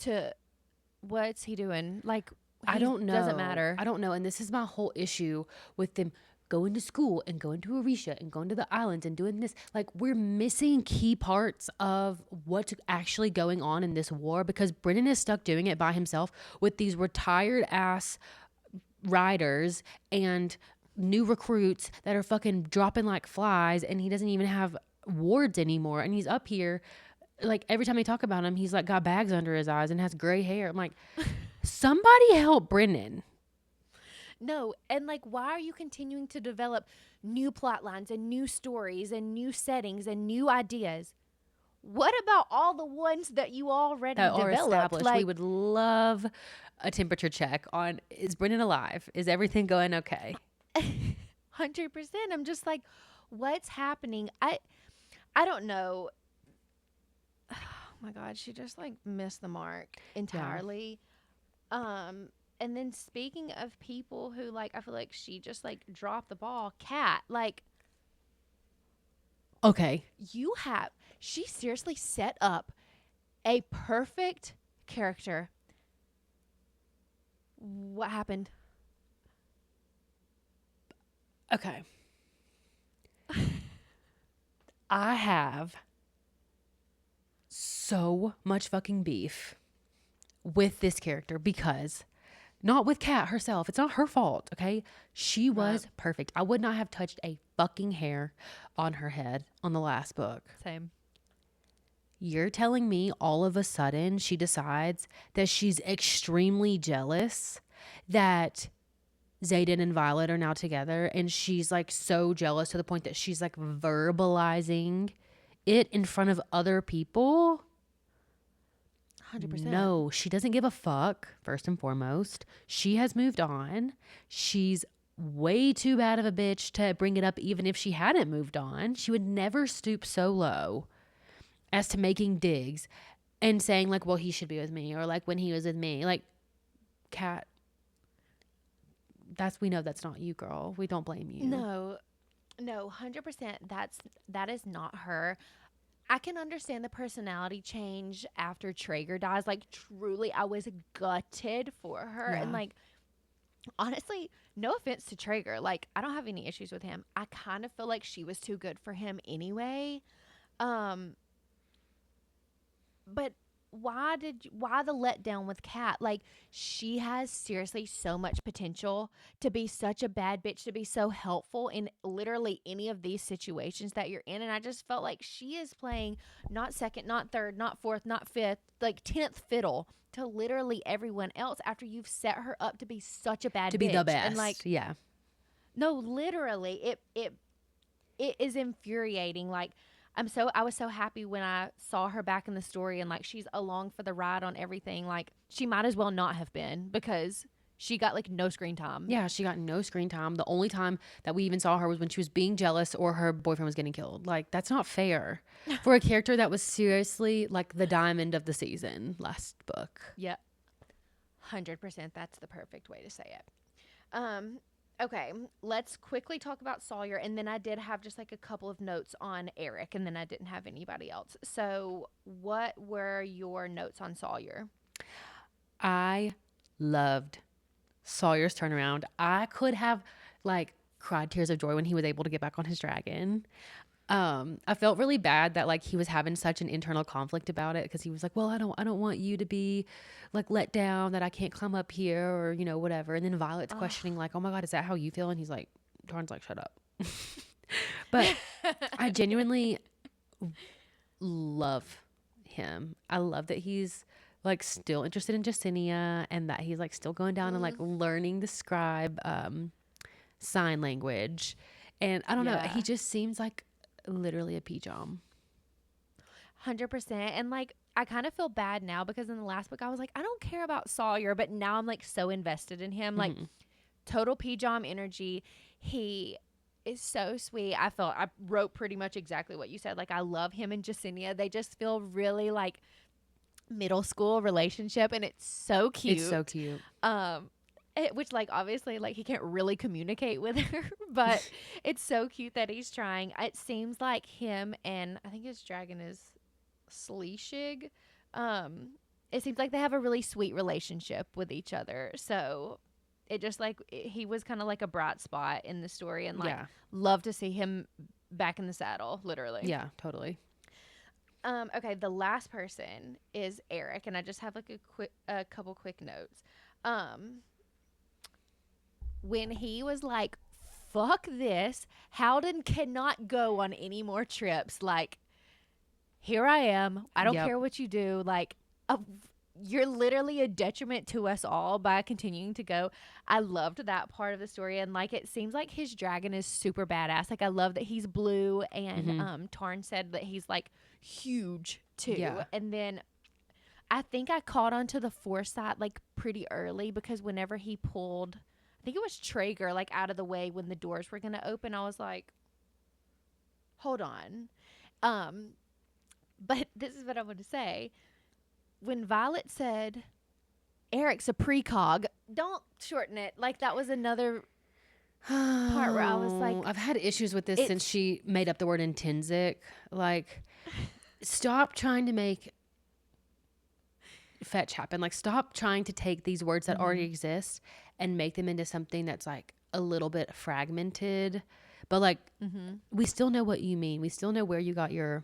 To what's he doing? Like, I don't know. Doesn't matter. I don't know. And this is my whole issue with them going to school and going to Orisha and going to the islands and doing this. Like, we're missing key parts of what's actually going on in this war because Brennan is stuck doing it by himself with these retired ass riders and new recruits that are fucking dropping like flies, and he doesn't even have wards anymore. And he's up here. Like every time they talk about him, he's like got bags under his eyes and has gray hair. I'm like, somebody help Brennan. No, and like, why are you continuing to develop new plot lines and new stories and new settings and new ideas? What about all the ones that you already That are developed? established. Like, We would love a temperature check on, is Brennan alive? Is everything going okay? 100%. I'm just like, what's happening? I don't know. Oh my God, she just like missed the mark entirely. And then speaking of people who like, I feel like she just like dropped the ball. Kat, like, Okay. she seriously set up a perfect character. What happened? Okay. I have so much fucking beef with this character because not with Kat herself. It's not her fault, okay? She was perfect. I would not have touched a fucking hair on her head on the last book. Same. You're telling me all of a sudden she decides that she's extremely jealous that Xaden and Violet are now together, and she's like so jealous to the point that she's like verbalizing it in front of other people? 100%. No, she doesn't give a fuck, first and foremost. She has moved on. She's way too bad of a bitch to bring it up even if she hadn't moved on. She would never stoop so low as to making digs and saying like, well, he should be with me, or like when he was with me. Like, Kat, we know that's not you, girl. We don't blame you. No, 100%. That is not her. I can understand the personality change after Traeger dies. Like, truly, I was gutted for her. Yeah. And, like, honestly, no offense to Traeger. Like, I don't have any issues with him. I kind of feel like she was too good for him anyway. But why the letdown with Kat? Like, she has seriously so much potential to be such a bad bitch, to be so helpful in literally any of these situations that you're in. And I just felt like she is playing not second, not third, not fourth, not fifth, like 10th fiddle to literally everyone else after you've set her up to be such a bad bitch. To be the best. And like, yeah. No, literally, it is infuriating. Like, I was so happy when I saw her back in the story, and like she's along for the ride on everything. Like, she might as well not have been, because she got like no screen time. Yeah, she got no screen time. The only time that we even saw her was when she was being jealous or her boyfriend was getting killed. Like, that's not fair for a character that was seriously like the diamond of the season last book. Yep. 100%. That's the perfect way to say it. Okay, let's quickly talk about Sawyer, and then I did have just like a couple of notes on Eric, and then I didn't have anybody else. So what were your notes on Sawyer? I loved Sawyer's turnaround. I could have like cried tears of joy when he was able to get back on his dragon. I felt really bad that like he was having such an internal conflict about it, because he was like, well, I don't want you to be like let down that I can't climb up here, or you know, whatever. And then Violet's questioning like, oh my God, is that how you feel? And he's like, Tarn's like, shut up. But I genuinely love him. I love that he's like still interested in Jacinia, and that he's like still going down and like learning the scribe sign language. And I don't know, he just seems like literally a pea-jom. 100%. And like, I kind of feel bad now, because in the last book I was like, I don't care about Sawyer, but now I'm like so invested in him. Like, total pea-jom energy. He is so sweet. I wrote pretty much exactly what you said. Like, I love him and Jacinia. They just feel really like middle school relationship, and it's so cute. It's so cute. Which, like, obviously, like, he can't really communicate with her, but it's so cute that he's trying. It seems like him and I think his dragon is Sleeshig. It seems like they have a really sweet relationship with each other. So it just like he was kind of like a bright spot in the story, and like love to see him back in the saddle, literally. Yeah, totally. Okay, the last person is Eric, and I just have like a couple quick notes. When he was like fuck this. Howden cannot go on any more trips. Like, here I am. I don't care what you do. Like, you're literally a detriment to us all by continuing to go. I loved that part of the story. And like, it seems like his dragon is super badass. Like, I love that he's blue. And Tarn said that he's like huge too. Yeah. And then I think I caught onto the foresight like pretty early, because whenever he pulled, I think it was Traeger, like out of the way when the doors were going to open, I was like, hold on. But this is what I want to say. When Violet said, Eric's a precog, don't shorten it. Like, that was another part where I was like, I've had issues with this since she made up the word intrinsic. Like, stop trying to make fetch happen. Like, stop trying to take these words that already exist and make them into something that's like a little bit fragmented. But like, we still know what you mean. We still know where you got your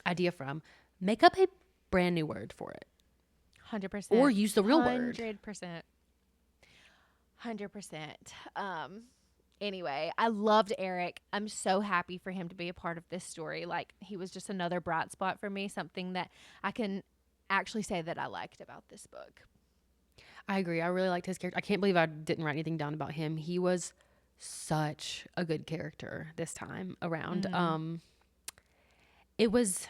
idea from. Make up a brand new word for it. 100%. Or use the real word. 100%. 100%. Anyway, I loved Eric. I'm so happy for him to be a part of this story. Like, he was just another bright spot for me, something that I can actually say that I liked about this book. I agree. I really liked his character. I can't believe I didn't write anything down about him. He was such a good character this time around. It was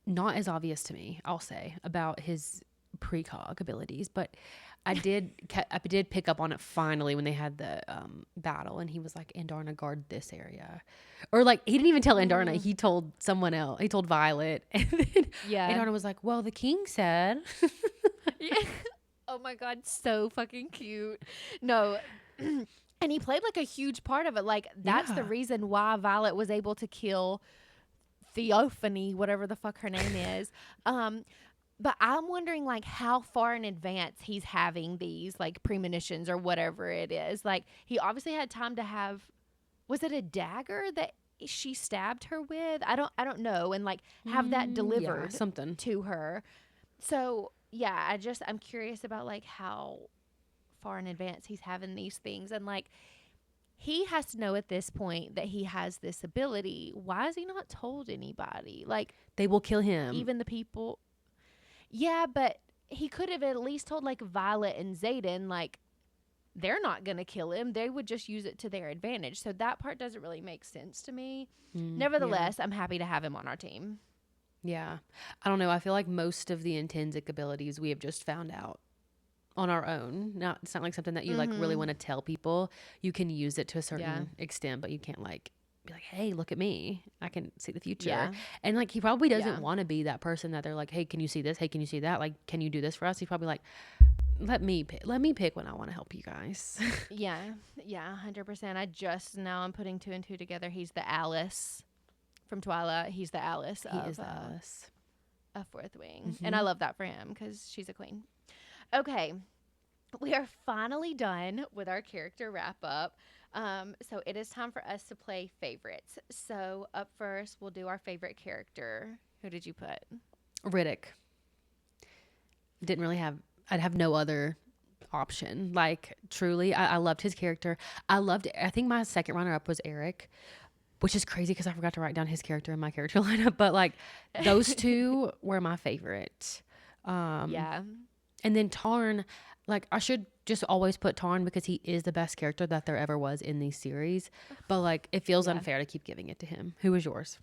not as obvious to me, I'll say, about his precog abilities, but I did pick up on it finally when they had the battle, and he was like, Andarna, guard this area. Or like, he didn't even tell Andarna, he told someone else. He told Violet. And then Andarna was like, well, the king said. Yeah. Oh my God, so fucking cute. No. And he played like a huge part of it. Like, that's the reason why Violet was able to kill Theophany, whatever the fuck her name is. But I'm wondering, like, how far in advance he's having these, like, premonitions or whatever it is. Like, he obviously had time to have, was it a dagger that she stabbed her with? I don't know. And, like, have that delivered something to her. So, yeah, I'm curious about, like, how far in advance he's having these things. And, like, he has to know at this point that he has this ability. Why has he not told anybody? Like, they will kill him. Even the people. Yeah, but he could have at least told, like, Violet and Xaden, like, they're not going to kill him. They would just use it to their advantage. So that part doesn't really make sense to me. Nevertheless, I'm happy to have him on our team. Yeah. I don't know. I feel like most of the intrinsic abilities we have just found out on our own. Now, it's not like something that you like really want to tell people. You can use it to a certain extent, but you can't like be like, hey, look at me. I can see the future. Yeah. And like, he probably doesn't want to be that person that they're like, hey, can you see this? Hey, can you see that? Like, can you do this for us? He's probably like, let me pick when I want to help you guys. Yeah. 100%. I'm putting 2 and 2 together. He's the Alice from Twilight. He's the Alice. He is the Alice. A Fourth Wing. And I love that for him because she's a queen. Okay. We are finally done with our character wrap up. So it is time for us to play favorites. So up first, we'll do our favorite character. Who did you put? Riddick. I'd have no other option. Like, truly, I loved his character. I think my second runner up was Eric, which is crazy because I forgot to write down his character in my character lineup. But like, those two were my favorite. Yeah. And then Tarn, like, I should just always put Tarn because he is the best character that there ever was in these series. But like, it feels unfair to keep giving it to him. Who was yours?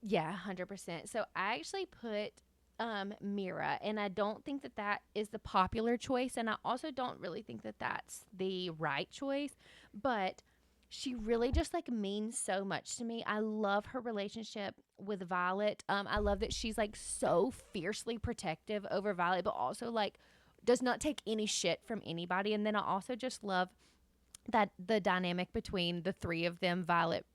Yeah, 100%. So I actually put Mira, and I don't think that is the popular choice, and I also don't really think that that's the right choice, but she really just like means so much to me. I love her relationship with Violet. I love that she's like so fiercely protective over Violet, but also like does not take any shit from anybody. And then I also just love that the dynamic between the three of them, Violet,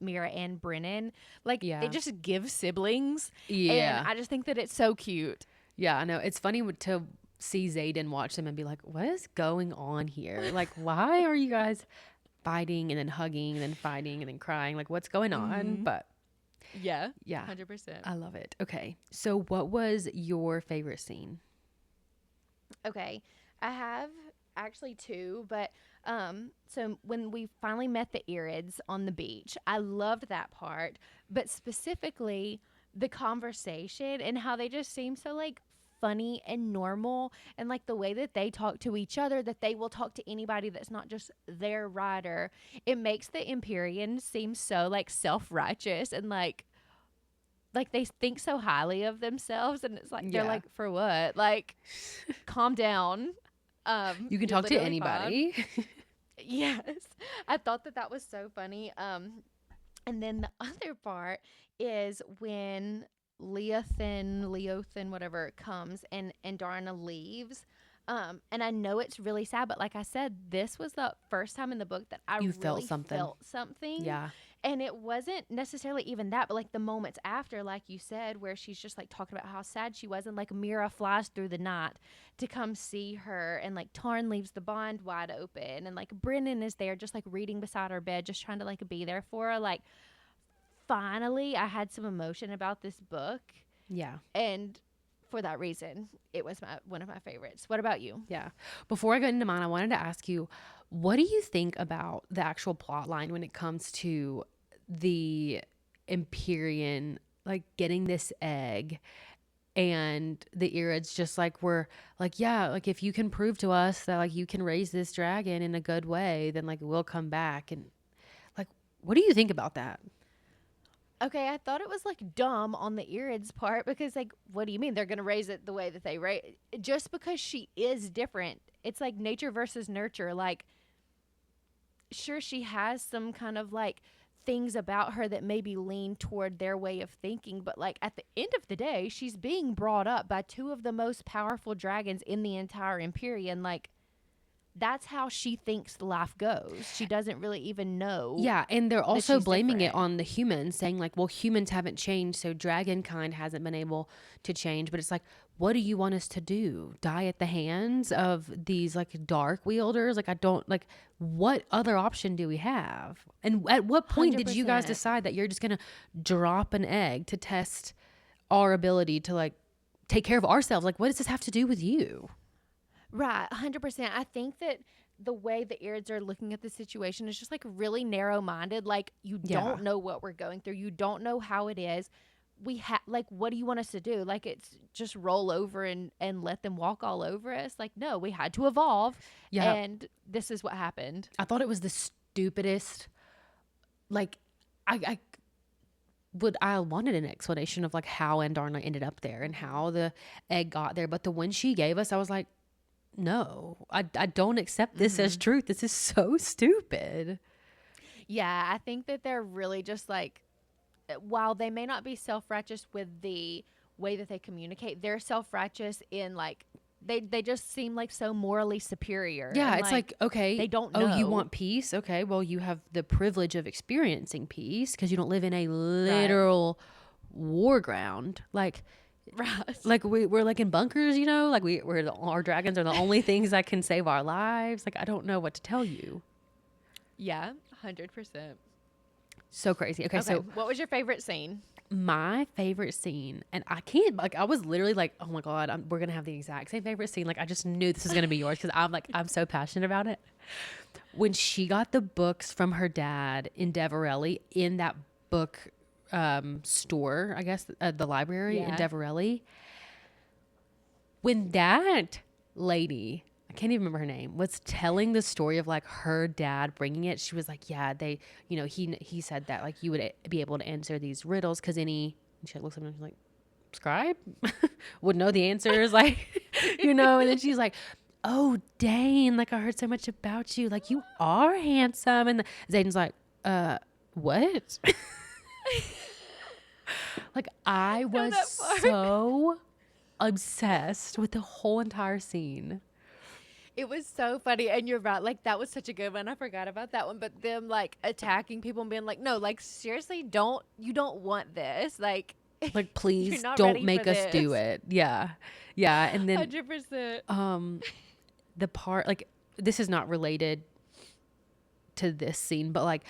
Mira, and Brennan, like they just give siblings. Yeah. And I just think that it's so cute. Yeah, I know. It's funny to see Xaden watch them and be like, what is going on here? Like, why are you guys fighting and then hugging and then fighting and then crying? Like, what's going on? But yeah, 100%. 100%. I love it. Okay. So what was your favorite scene? Okay. I have actually 2, but So when we finally met the Irids on the beach, I loved that part, but specifically the conversation and how they just seem so like funny and normal, and like the way that they talk to each other, that they will talk to anybody that's not just their rider. It makes the Empyreans seem so like self-righteous and like they think so highly of themselves, and it's like they're Yeah. like, for what? Like, calm down. You can You're talk to literally fine. anybody. Yes. I thought that that was so funny. And then the other part is when Leothin, whatever, comes and Darna leaves. And I know it's really sad, but like I said, this was the first time in the book that I You really felt something. felt something. Yeah. And it wasn't necessarily even that, but like the moments after, like you said, where she's just like talking about how sad she was, and like Mira flies through the night to come see her, and like Tarn leaves the bond wide open, and like Brennan is there just like reading beside her bed, just trying to like be there for her. Like, finally, I had some emotion about this book, Yeah. and for that reason, it was one of my favorites. What about you? Yeah. Before I go into mine, I wanted to ask you, what do you think about the actual plot line when it comes to the Empyrean, like getting this egg, and the Irids just like were like, yeah, like if you can prove to us that like you can raise this dragon in a good way, then like we'll come back. And like, what do you think about that? Okay, I thought it was like dumb on the Irids part, because like, what do you mean they're gonna raise it the way that they raise? Just because she is different, it's like nature versus nurture. Like, sure, she has some kind of like things about her that maybe lean toward their way of thinking, but like at the end of the day, she's being brought up by two of the most powerful dragons in the entire Empyrean. Like, that's how she thinks life goes. She doesn't really even know. Yeah, and they're also she's blaming it different. on the humans, saying like, well, humans haven't changed, so dragon kind hasn't been able to change. But it's like, what do you want us to do? Die at the hands of these like dark wielders? Like, I don't like, what other option do we have? And at what point did you guys 100%. decide that you're just gonna drop an egg to test our ability to like take care of ourselves? Like, what does this have to do with you? Right, 100%. I think that the way the Irids are looking at the situation is just like really narrow minded. Like, you Yeah. don't know what we're going through, you don't know how it is. We have, like, what do you want us to do? Like, it's just roll over and let them walk all over us? Like, no, we had to evolve. Yeah. And this is what happened. I thought it was the stupidest. Like, I wanted an explanation of like how Andarna ended up there and how the egg got there, but the one she gave us, I was like, no, I don't accept this as truth. This is so stupid. Yeah, I think that they're really just like, while they may not be self-righteous with the way that they communicate, they're self-righteous in like, they just seem like so morally superior. Yeah, and it's like, okay, they don't oh, you know. want peace? Okay, well, you have the privilege of experiencing peace because you don't live in a literal war ground. Like, Right. like we're like in bunkers, you know, like our dragons are the only things that can save our lives. Like, I don't know what to tell you. Yeah, 100%. So crazy. Okay, so what was your favorite scene? my favorite scene, and I can't, like, I was literally like, oh my God, we're going to have the exact same favorite scene. Like, I just knew this was going to be yours because I'm so passionate about it. When she got the books from her dad in Deverelli in that book store, I guess, the library in Deverelli, when that lady, I can't even remember her name, was telling the story of like her dad bringing it, she was like, yeah, they, you know, he said that like you would be able to answer these riddles because and she looks at me and she's like, scribe would know the answers, like, you know, and then she's like, oh, Dane, like I heard so much about you, like you are handsome, and Zayden's like, what? Like, I was so obsessed with the whole entire scene. It was so funny, and you're right. Like, that was such a good one. I forgot about that one. But them like attacking people and being like, "No, like seriously, you don't want this. Like, Please not don't ready make for us do this." it." Yeah, yeah. And then 100%. the part, like, this is not related to this scene, but like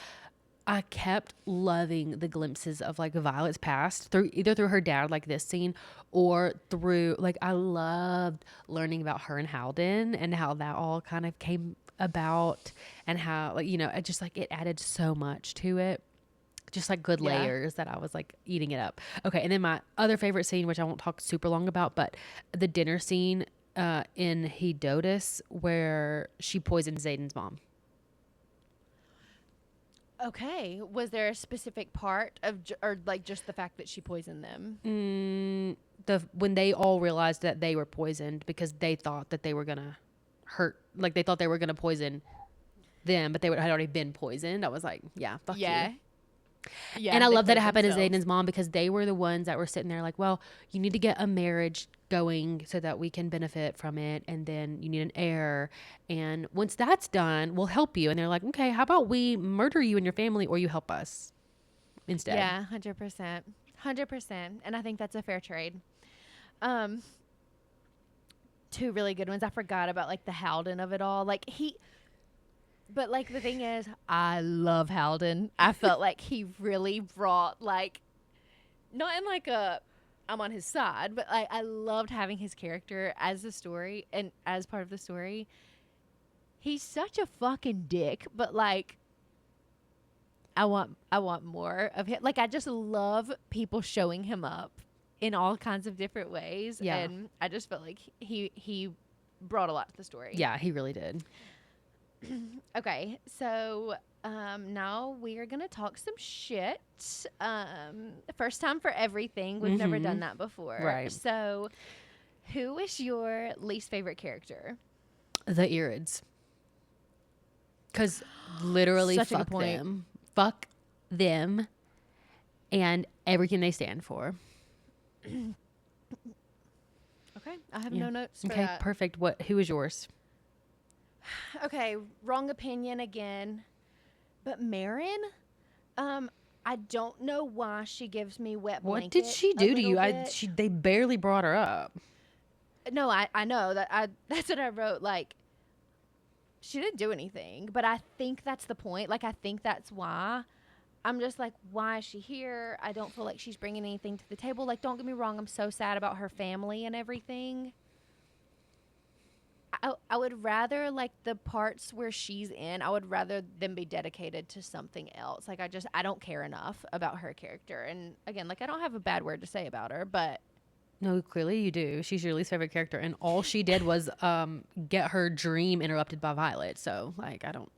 I kept loving the glimpses of like Violet's past through either through her dad, like this scene, or through like I loved learning about her and Halden and how that all kind of came about and how like, you know, it just like it added so much to it. Just like good layers that I was like eating it up. Okay. And then my other favorite scene, which I won't talk super long about, but the dinner scene in Hedotus where she poisoned Zayden's mom. Okay. Was there a specific part of, or like just the fact that she poisoned them? When they all realized that they were poisoned because they thought that they were gonna hurt, like they thought they were gonna poison them, but they had already been poisoned. I was like, yeah, fuck you. Yeah, and I love that it happened to Zayden's mom because they were the ones that were sitting there like, well, you need to get a marriage going so that we can benefit from it. And then you need an heir. And once that's done, we'll help you. And they're like, okay, how about we murder you and your family or you help us instead? Yeah, 100%. 100%. And I think that's a fair trade. Two really good ones. I forgot about like the Halden of it all. Like but like the thing is, I love Halden. I felt like he really brought like, not in like a, I'm on his side, but like I loved having his character as the story and as part of the story. He's such a fucking dick, but like, I want more of him. Like I just love people showing him up in all kinds of different ways. Yeah. And I just felt like he brought a lot to the story. Yeah, he really did. Okay, so now we are going to talk some shit. First time for everything. We've never done that before. Right. So who is your least favorite character? The Irids. Because literally fuck them. Fuck them and everything they stand for. Okay, I have no notes for that. Okay, perfect. Who is yours? Okay, wrong opinion again. But Marin, I don't know why she gives me wet blanket. What did she do to you? They barely brought her up. No, I know that that's what I wrote. Like, she didn't do anything, but I think that's the point. Like, I think that's why. I'm just like, why is she here? I don't feel like she's bringing anything to the table. Like, don't get me wrong. I'm so sad about her family and everything. I would rather, like, the parts where she's in, I would rather them be dedicated to something else. Like, I don't care enough about her character. And, again, like, I don't have a bad word to say about her, but. No, clearly you do. She's your least favorite character. And all she did was get her dream interrupted by Violet. So, like, I don't.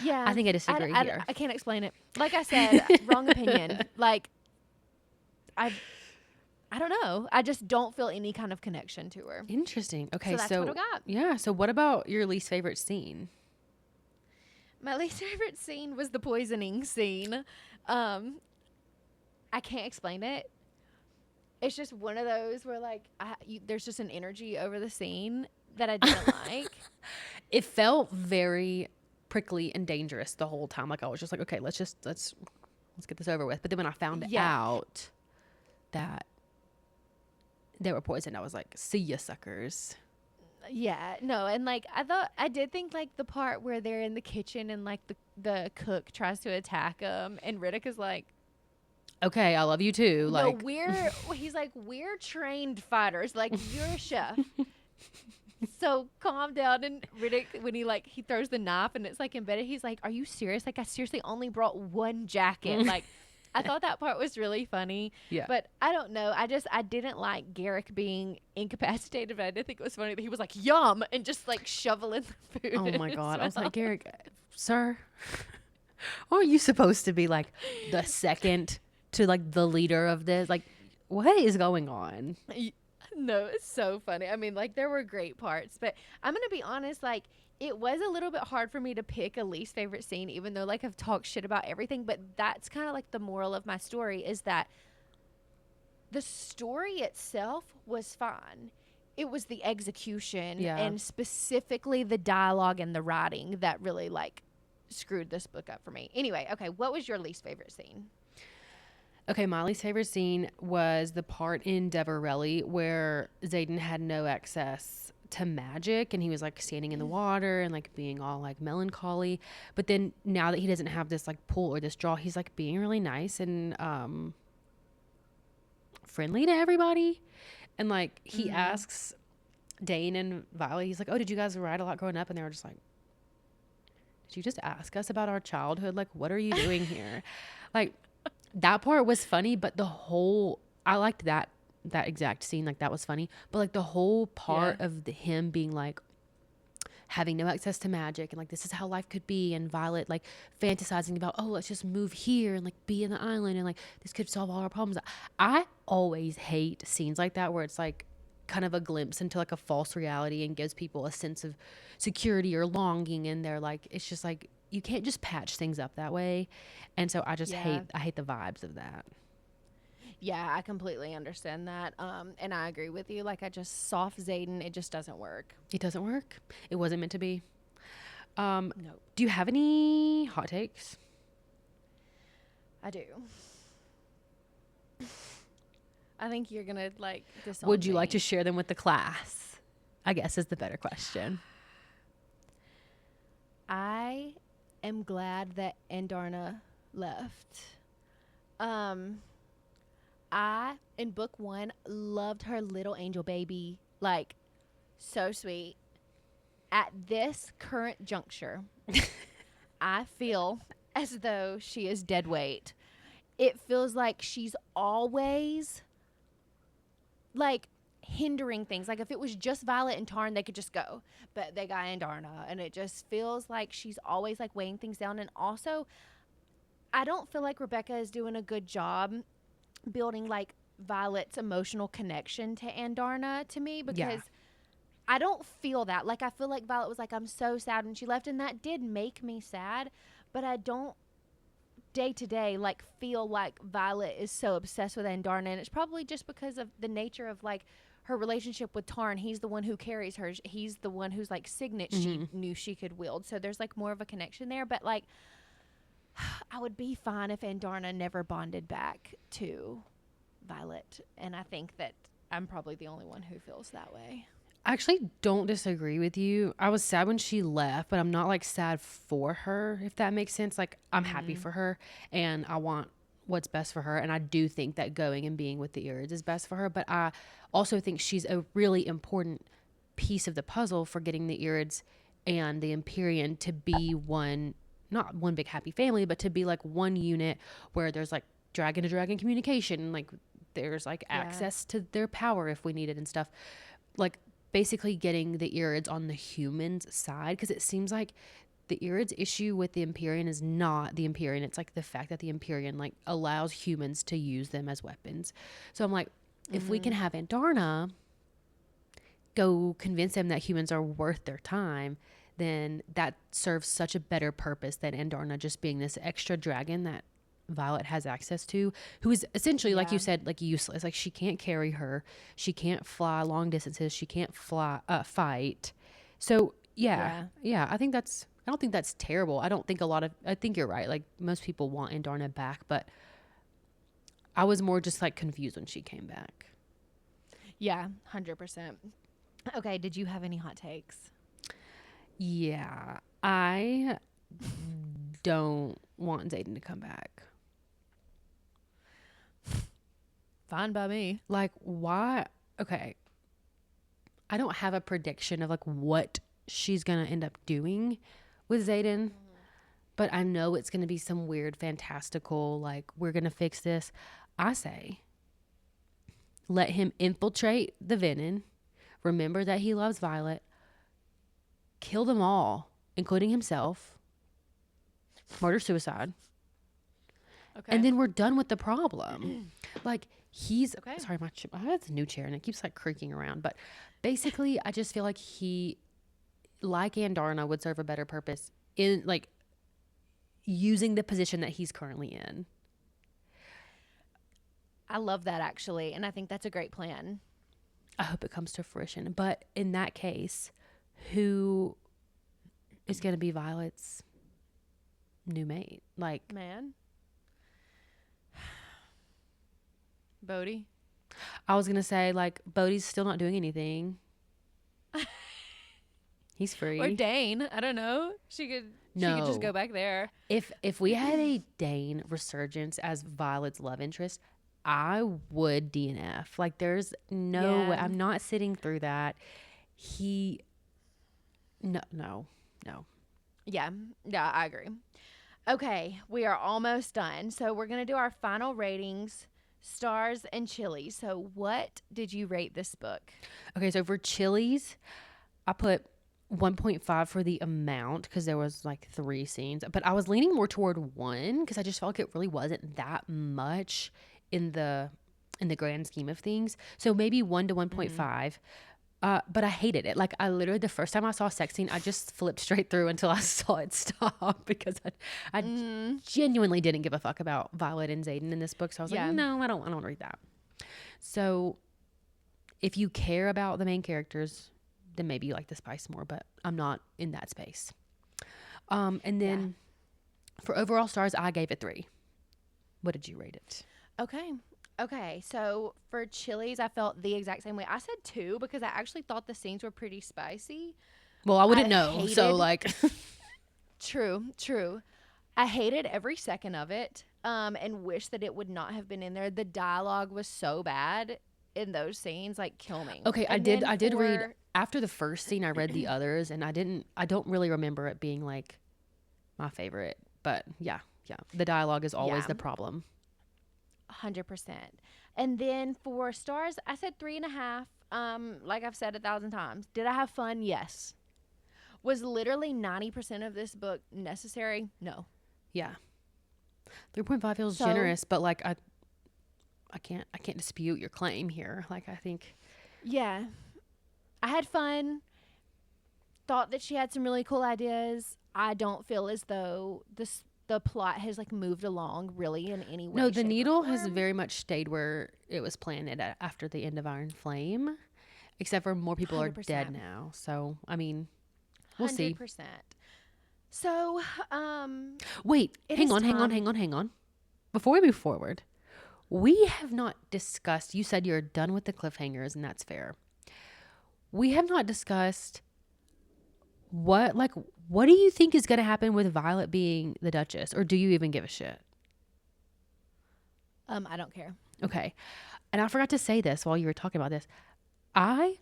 Yeah. I think I disagree here. I can't explain it. Like I said, wrong opinion. Like, I don't know. I just don't feel any kind of connection to her. Interesting. Okay, so that's what I got. Yeah. So what about your least favorite scene? My least favorite scene was the poisoning scene. I can't explain it. It's just one of those where like there's just an energy over the scene that I didn't like. It felt very prickly and dangerous the whole time. Like I was just like, okay, let's get this over with. But then when I found out that they were poisoned, I was like, see ya, suckers. Yeah, no, and like I did think like the part where they're in the kitchen and like the cook tries to attack them and Riddick is like, okay, I love you too. No, like he's like, we're trained fighters. Like, you're a chef. So calm down. And Riddick, when he throws the knife and it's like embedded, he's like, are you serious? Like, I seriously only brought one jacket. Like, I thought that part was really funny. Yeah. But I don't know. I didn't like Garrick being incapacitated, but I did think it was funny that he was like, yum, and just like shoveling the food. Oh my God. I was like, Garrick, sir, aren't you supposed to be like the second to like the leader of this? Like, what is going on? No, it's so funny. I mean, like, there were great parts, but I'm gonna be honest, like, it was a little bit hard for me to pick a least favorite scene, even though like I've talked shit about everything. But that's kind of like the moral of my story, is that the story itself was fine. It was the execution and specifically the dialogue and the writing that really like screwed this book up for me. Anyway, okay, what was your least favorite scene? Okay, my least favorite scene was the part in Deverelli where Xaden had no access to magic, and he was like standing in the water and like being all like melancholy. But then now that he doesn't have this like pull or this draw, he's like being really nice and friendly to everybody. And like he asks Dane and Violet, he's like, oh, did you guys ride a lot growing up? And they were just like, did you just ask us about our childhood? Like, what are you doing here? Like, that part was funny, but I liked that exact scene. Like, that was funny. But like the whole part of him being like, having no access to magic and like, this is how life could be. And Violet like fantasizing about, oh, let's just move here and like be in the island. And like, this could solve all our problems. I always hate scenes like that where it's like, kind of a glimpse into like a false reality and gives people a sense of security or longing, and they're like, it's just like, you can't just patch things up that way. And so I just hate the vibes of that. Yeah, I completely understand that. And I agree with you. Like, I just soft Zayden, it just doesn't work. It doesn't work. It wasn't meant to be. No. Do you have any hot takes? I do. I think you're gonna like disown Would you me. like to share them with the class? I guess is the better question. I am glad that Andarna left. I in book 1 loved her little angel baby, like so sweet. At this current juncture, I feel as though she is dead weight. It feels like she's always like hindering things. Like if it was just Violet and Tarn, they could just go, but they got Andarna, and it just feels like she's always like weighing things down. And also, I don't feel like Rebecca is doing a good job building like Violet's emotional connection to Andarna to me, because I don't feel that. Like I feel like Violet was like, I'm so sad when she left, and that did make me sad, but I don't day to day like feel like Violet is so obsessed with Andarna, and it's probably just because of the nature of like her relationship with Tarn. He's the one who carries her. He's the one whose like signet she knew she could wield. So there's like more of a connection there. But like, I would be fine if Andarna never bonded back to Violet, and I think that I'm probably the only one who feels that way. I actually don't disagree with you. I was sad when she left, but I'm not like sad for her, if that makes sense. Like I'm happy for her and I want what's best for her. And I do think that going and being with the Irids is best for her. But I also think she's a really important piece of the puzzle for getting the Irids and the Empyrean to be one, not one big happy family, but to be like one unit where there's like dragon to dragon communication. And like there's like access to their power if we need it and stuff. Like basically getting the Irids on the humans' side, because it seems like the Irids' issue with the Empyrean is not the Empyrean. It's like the fact that the Empyrean like allows humans to use them as weapons. So I'm like, if we can have Andarna go convince them that humans are worth their time, then that serves such a better purpose than Andarna just being this extra dragon that Violet has access to, who is essentially, like you said, like useless. Like she can't carry her, she can't fly long distances, she can't fight. So I don't think that's terrible. I think you're right. Like most people want Andarna back, but I was more just like confused when she came back. Yeah, 100%. Okay, did you have any hot takes? Yeah, I don't want Zayden to come back. Fine by me. Like, why? Okay. I don't have a prediction of like what she's going to end up doing with Zayden, but I know it's going to be some weird, fantastical, like, we're going to fix this. I say, let him infiltrate the Venin. Remember that he loves Violet. Kill them all, including himself. Murder, suicide. Okay. And then we're done with the problem. Like, sorry, I have a new chair and it keeps like creaking around. But basically, I just feel like he, like Andarna, would serve a better purpose in like using the position that he's currently in. I love that actually. And I think that's a great plan. I hope it comes to fruition. But in that case, who is going to be Violet's new mate? Like, man. Bodhi. I was going to say, like, Bodhi's still not doing anything. He's free. Or Dane. I don't know. She could just go back there. If we had a Dane resurgence as Violet's love interest, I would DNF. Like, there's no way. I'm not sitting through that. No. Yeah, I agree. Okay, we are almost done. So we're going to do our final ratings, stars and chilies. So what did you rate this book? Okay, so for chilies, I put 1.5 for the amount because there was like 3 scenes. But I was leaning more toward 1 because I just felt like it really wasn't that much in the grand scheme of things. So maybe 1 to 1.5. But I hated it. Like, I literally, the first time I saw a sex scene, I just flipped straight through until I saw it stop because I genuinely didn't give a fuck about Violet and Xaden in this book. So I was like, no, I don't read that. So if you care about the main characters, then maybe you like the spice more, but I'm not in that space. And then for overall stars, I gave it 3. What did you rate it? Okay, so for chilies, I felt the exact same way. I said 2 because I actually thought the scenes were pretty spicy. Well, I wouldn't know. So, like. True. I hated every second of it and wish that it would not have been in there. The dialogue was so bad in those scenes, like, kill me. Okay, I did read, after the first scene, I read the others, and I don't really remember it being, like, my favorite. But, yeah. The dialogue is always the problem. 100%. And then for stars, I said 3.5. Like I've said 1,000 times. Did I have fun? Yes. Was literally 90% of this book necessary? No. Yeah. 3.5 feels generous, but like I can't dispute your claim here. Like, I think. Yeah. I had fun. Thought that she had some really cool ideas. I don't feel as though the plot has like moved along really in any way. No, the needle has very much stayed where it was planted after the end of Iron Flame, except for more people 100%. Are dead now. So, I mean, we'll 100%. See. So, wait, hang on. Before we move forward, we have not discussed, you said you're done with the cliffhangers, and that's fair. We have not discussed what do you think is going to happen with Violet being the Duchess? Or do you even give a shit? I don't care. Okay. And I forgot to say this while you were talking about this. I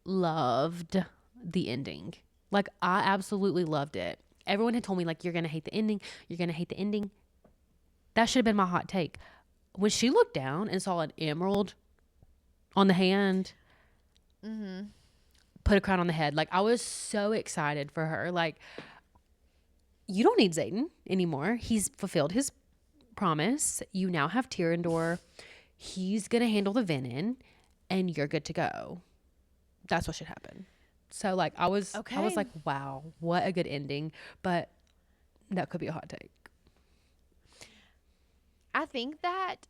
loved the ending. Like, I absolutely loved it. Everyone had told me, like, you're going to hate the ending. You're going to hate the ending. That should have been my hot take. When she looked down and saw an emerald on the hand, put a crown on the head. Like, I was so excited for her. Like, you don't need Xaden anymore. He's fulfilled his promise. You now have Tyrandor. He's going to handle the venom, and you're good to go. That's what should happen. So, like, I was like, wow, what a good ending. But that could be a hot take. I think that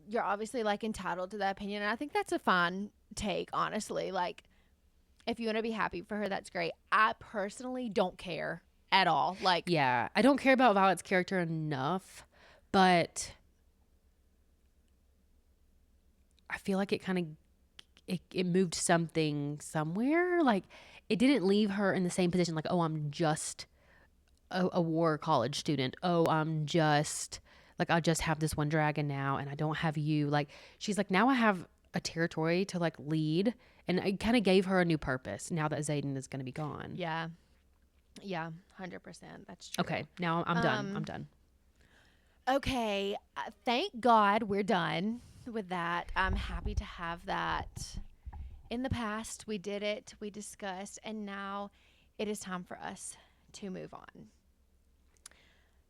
you're obviously, like, entitled to that opinion. And I think that's a fine take, honestly. Like, if you want to be happy for her, that's great. I personally don't care at all. Like, yeah, I don't care about Violet's character enough, but I feel like it kind of it moved something somewhere. Like, it didn't leave her in the same position. Like, oh, I'm just a war college student. Oh, I'm just like, I just have this one dragon now, and I don't have you. Like, she's like, now I have a territory to, like, lead. And it kind of gave her a new purpose now that Xaden is going to be gone. Yeah. Yeah, 100%. That's true. Okay, now I'm done. I'm done. Okay, thank God we're done with that. I'm happy to have that in the past. We did it. We discussed. And now it is time for us to move on.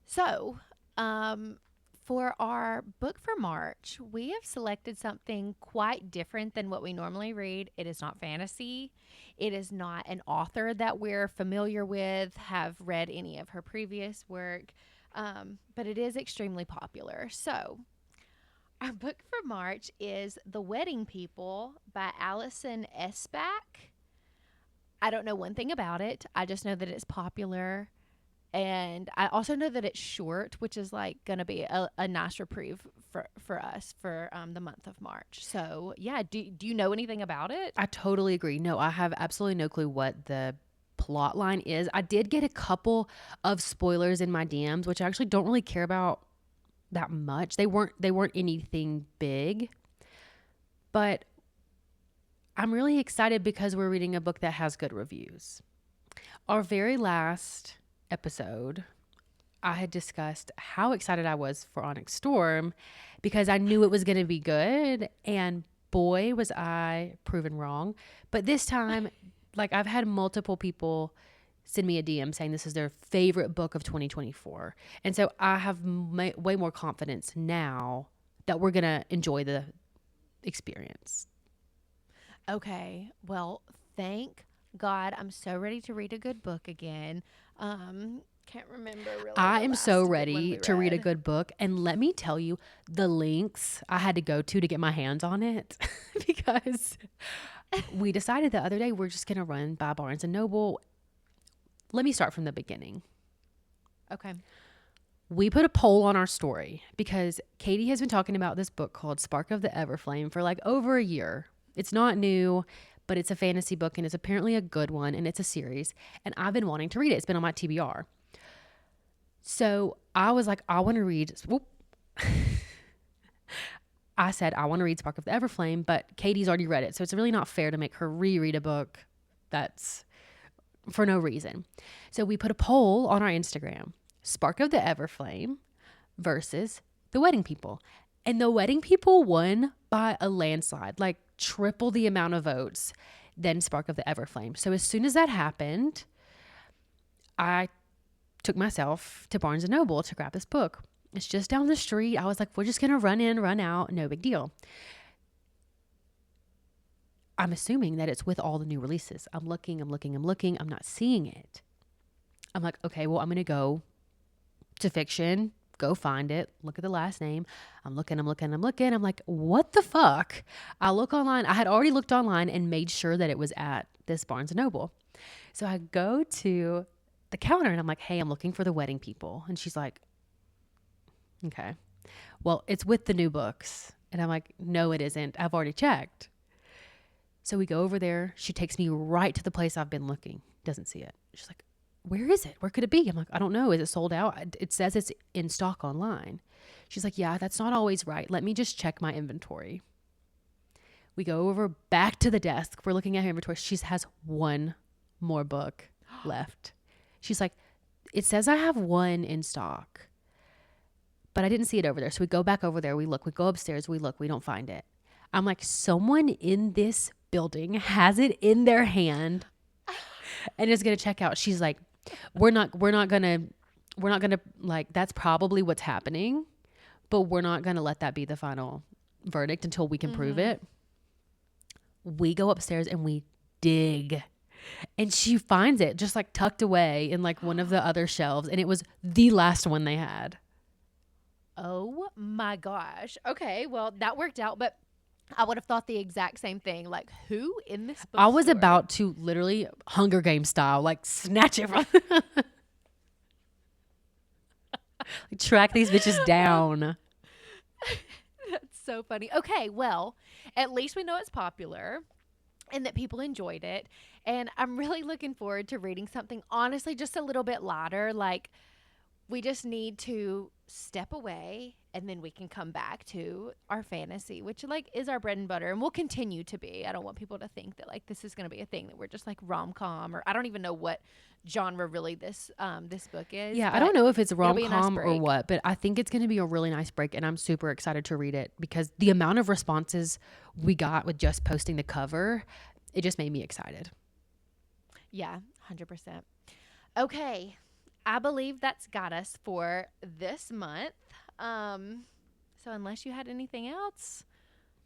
So, for our book for March, we have selected something quite different than what we normally read. It is not fantasy. It is not an author that we're familiar with, have read any of her previous work, but it is extremely popular. So our book for March is The Wedding People by Alison Esbach. I don't know one thing about it. I just know that it's popular. And I also know that it's short, which is like going to be a nice reprieve for us for the month of March. So, yeah, do you know anything about it? I totally agree. No, I have absolutely no clue what the plot line is. I did get a couple of spoilers in my DMs, which I actually don't really care about that much. They weren't anything big. But I'm really excited because we're reading a book that has good reviews. Our very last episode, I had discussed how excited I was for Onyx Storm because I knew it was going to be good, and boy was I proven wrong. But this time, like, I've had multiple people send me a DM saying this is their favorite book of 2024. And so I have way more confidence now that we're going to enjoy the experience. Okay. Well, thank God. I'm so ready to read a good book again. Can't remember really. I am so ready to read a good book. And let me tell you, the links I had to go to get my hands on it because we decided the other day we're just going to run by Barnes & Noble. Let me start from the beginning. Okay. We put a poll on our story because Katie has been talking about this book called Spark of the Everflame for like over a year. It's not new, but it's a fantasy book and it's apparently a good one and it's a series. And I've been wanting to read it. It's been on my TBR. So I was like, I want to read. I said, I want to read Spark of the Everflame, but Katie's already read it. So it's really not fair to make her reread a book that's for no reason. So we put a poll on our Instagram, Spark of the Everflame versus The Wedding People. And The Wedding People won by a landslide, like triple the amount of votes than Spark of the Everflame. So as soon as that happened, I took myself to Barnes & Noble to grab this book. It's just down the street. I was like, we're just going to run in, run out. No big deal. I'm assuming that it's with all the new releases. I'm looking. I'm not seeing it. I'm like, okay, well, I'm going to go to Fiction, go find it, look at the last name. I'm looking. I'm like, what the fuck? I look online. I had already looked online and made sure that it was at this Barnes & Noble. So I go to the counter and I'm like, hey, I'm looking for The Wedding People. And she's like, okay, well, it's with the new books. And I'm like, no, it isn't. I've already checked. So we go over there. She takes me right to the place I've been looking. Doesn't see it. She's like, where is it? Where could it be? I'm like, I don't know. Is it sold out? It says it's in stock online. She's like, yeah, that's not always right. Let me just check my inventory. We go over back to the desk. We're looking at her inventory. She has one more book left. She's like, it says I have one in stock, but I didn't see it over there. So we go back over there. We look. We go upstairs. We look. We don't find it. I'm like, someone in this building has it in their hand and is going to check out. She's like, we're not gonna like, that's probably what's happening, but we're not going to let that be the final verdict until we can prove it. We go upstairs and we dig, and she finds it just like tucked away in like one of the other shelves. And it was the last one they had. Oh my gosh. Okay. Well, that worked out, but I would have thought the exact same thing. Like, who in this bookstore? I was about to literally Hunger Games style, like snatch it from like, track these bitches down. That's so funny. Okay, well, at least we know it's popular and that people enjoyed it. And I'm really looking forward to reading something, honestly, just a little bit lighter. Like, we just need to step away and then we can come back to our fantasy, which like is our bread and butter and will continue to be. I don't want people to think that like this is going to be a thing that we're just like rom-com, or I don't even know what genre really this book is. Yeah, I don't know if it's rom-com nice or what, but I think it's going to be a really nice break, and I'm super excited to read it because the amount of responses we got with just posting the cover, it just made me excited. Yeah, 100%. Okay. I believe that's got us for this month. So unless you had anything else,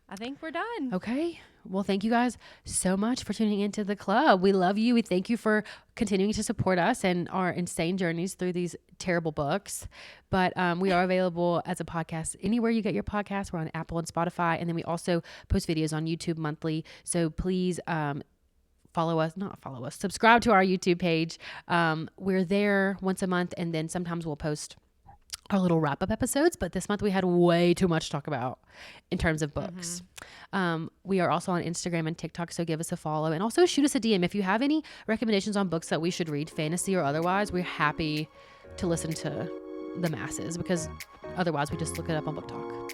I think we're done. Okay. Well, thank you guys so much for tuning into the club. We love you. We thank you for continuing to support us and our insane journeys through these terrible books. But we are available as a podcast anywhere you get your podcasts. We're on Apple and Spotify. And then we also post videos on YouTube monthly. So please subscribe to our YouTube page. We're there once a month, and then sometimes we'll post our little wrap-up episodes, but this month we had way too much to talk about in terms of books. We are also on Instagram and TikTok, so give us a follow, and also shoot us a DM if you have any recommendations on books that we should read, fantasy or otherwise. We're happy to listen to the masses, because otherwise we just look it up on Book Talk.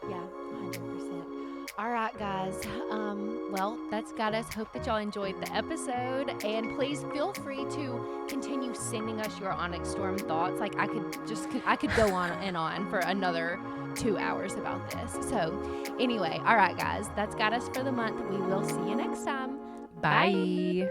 Yeah, 100%. All right, guys. Well, that's got us. Hope that y'all enjoyed the episode, and please feel free to continue sending us your Onyx Storm thoughts. Like, I could go on and on for another 2 hours about this. So anyway, all right, guys, that's got us for the month. We will see you next time. Bye.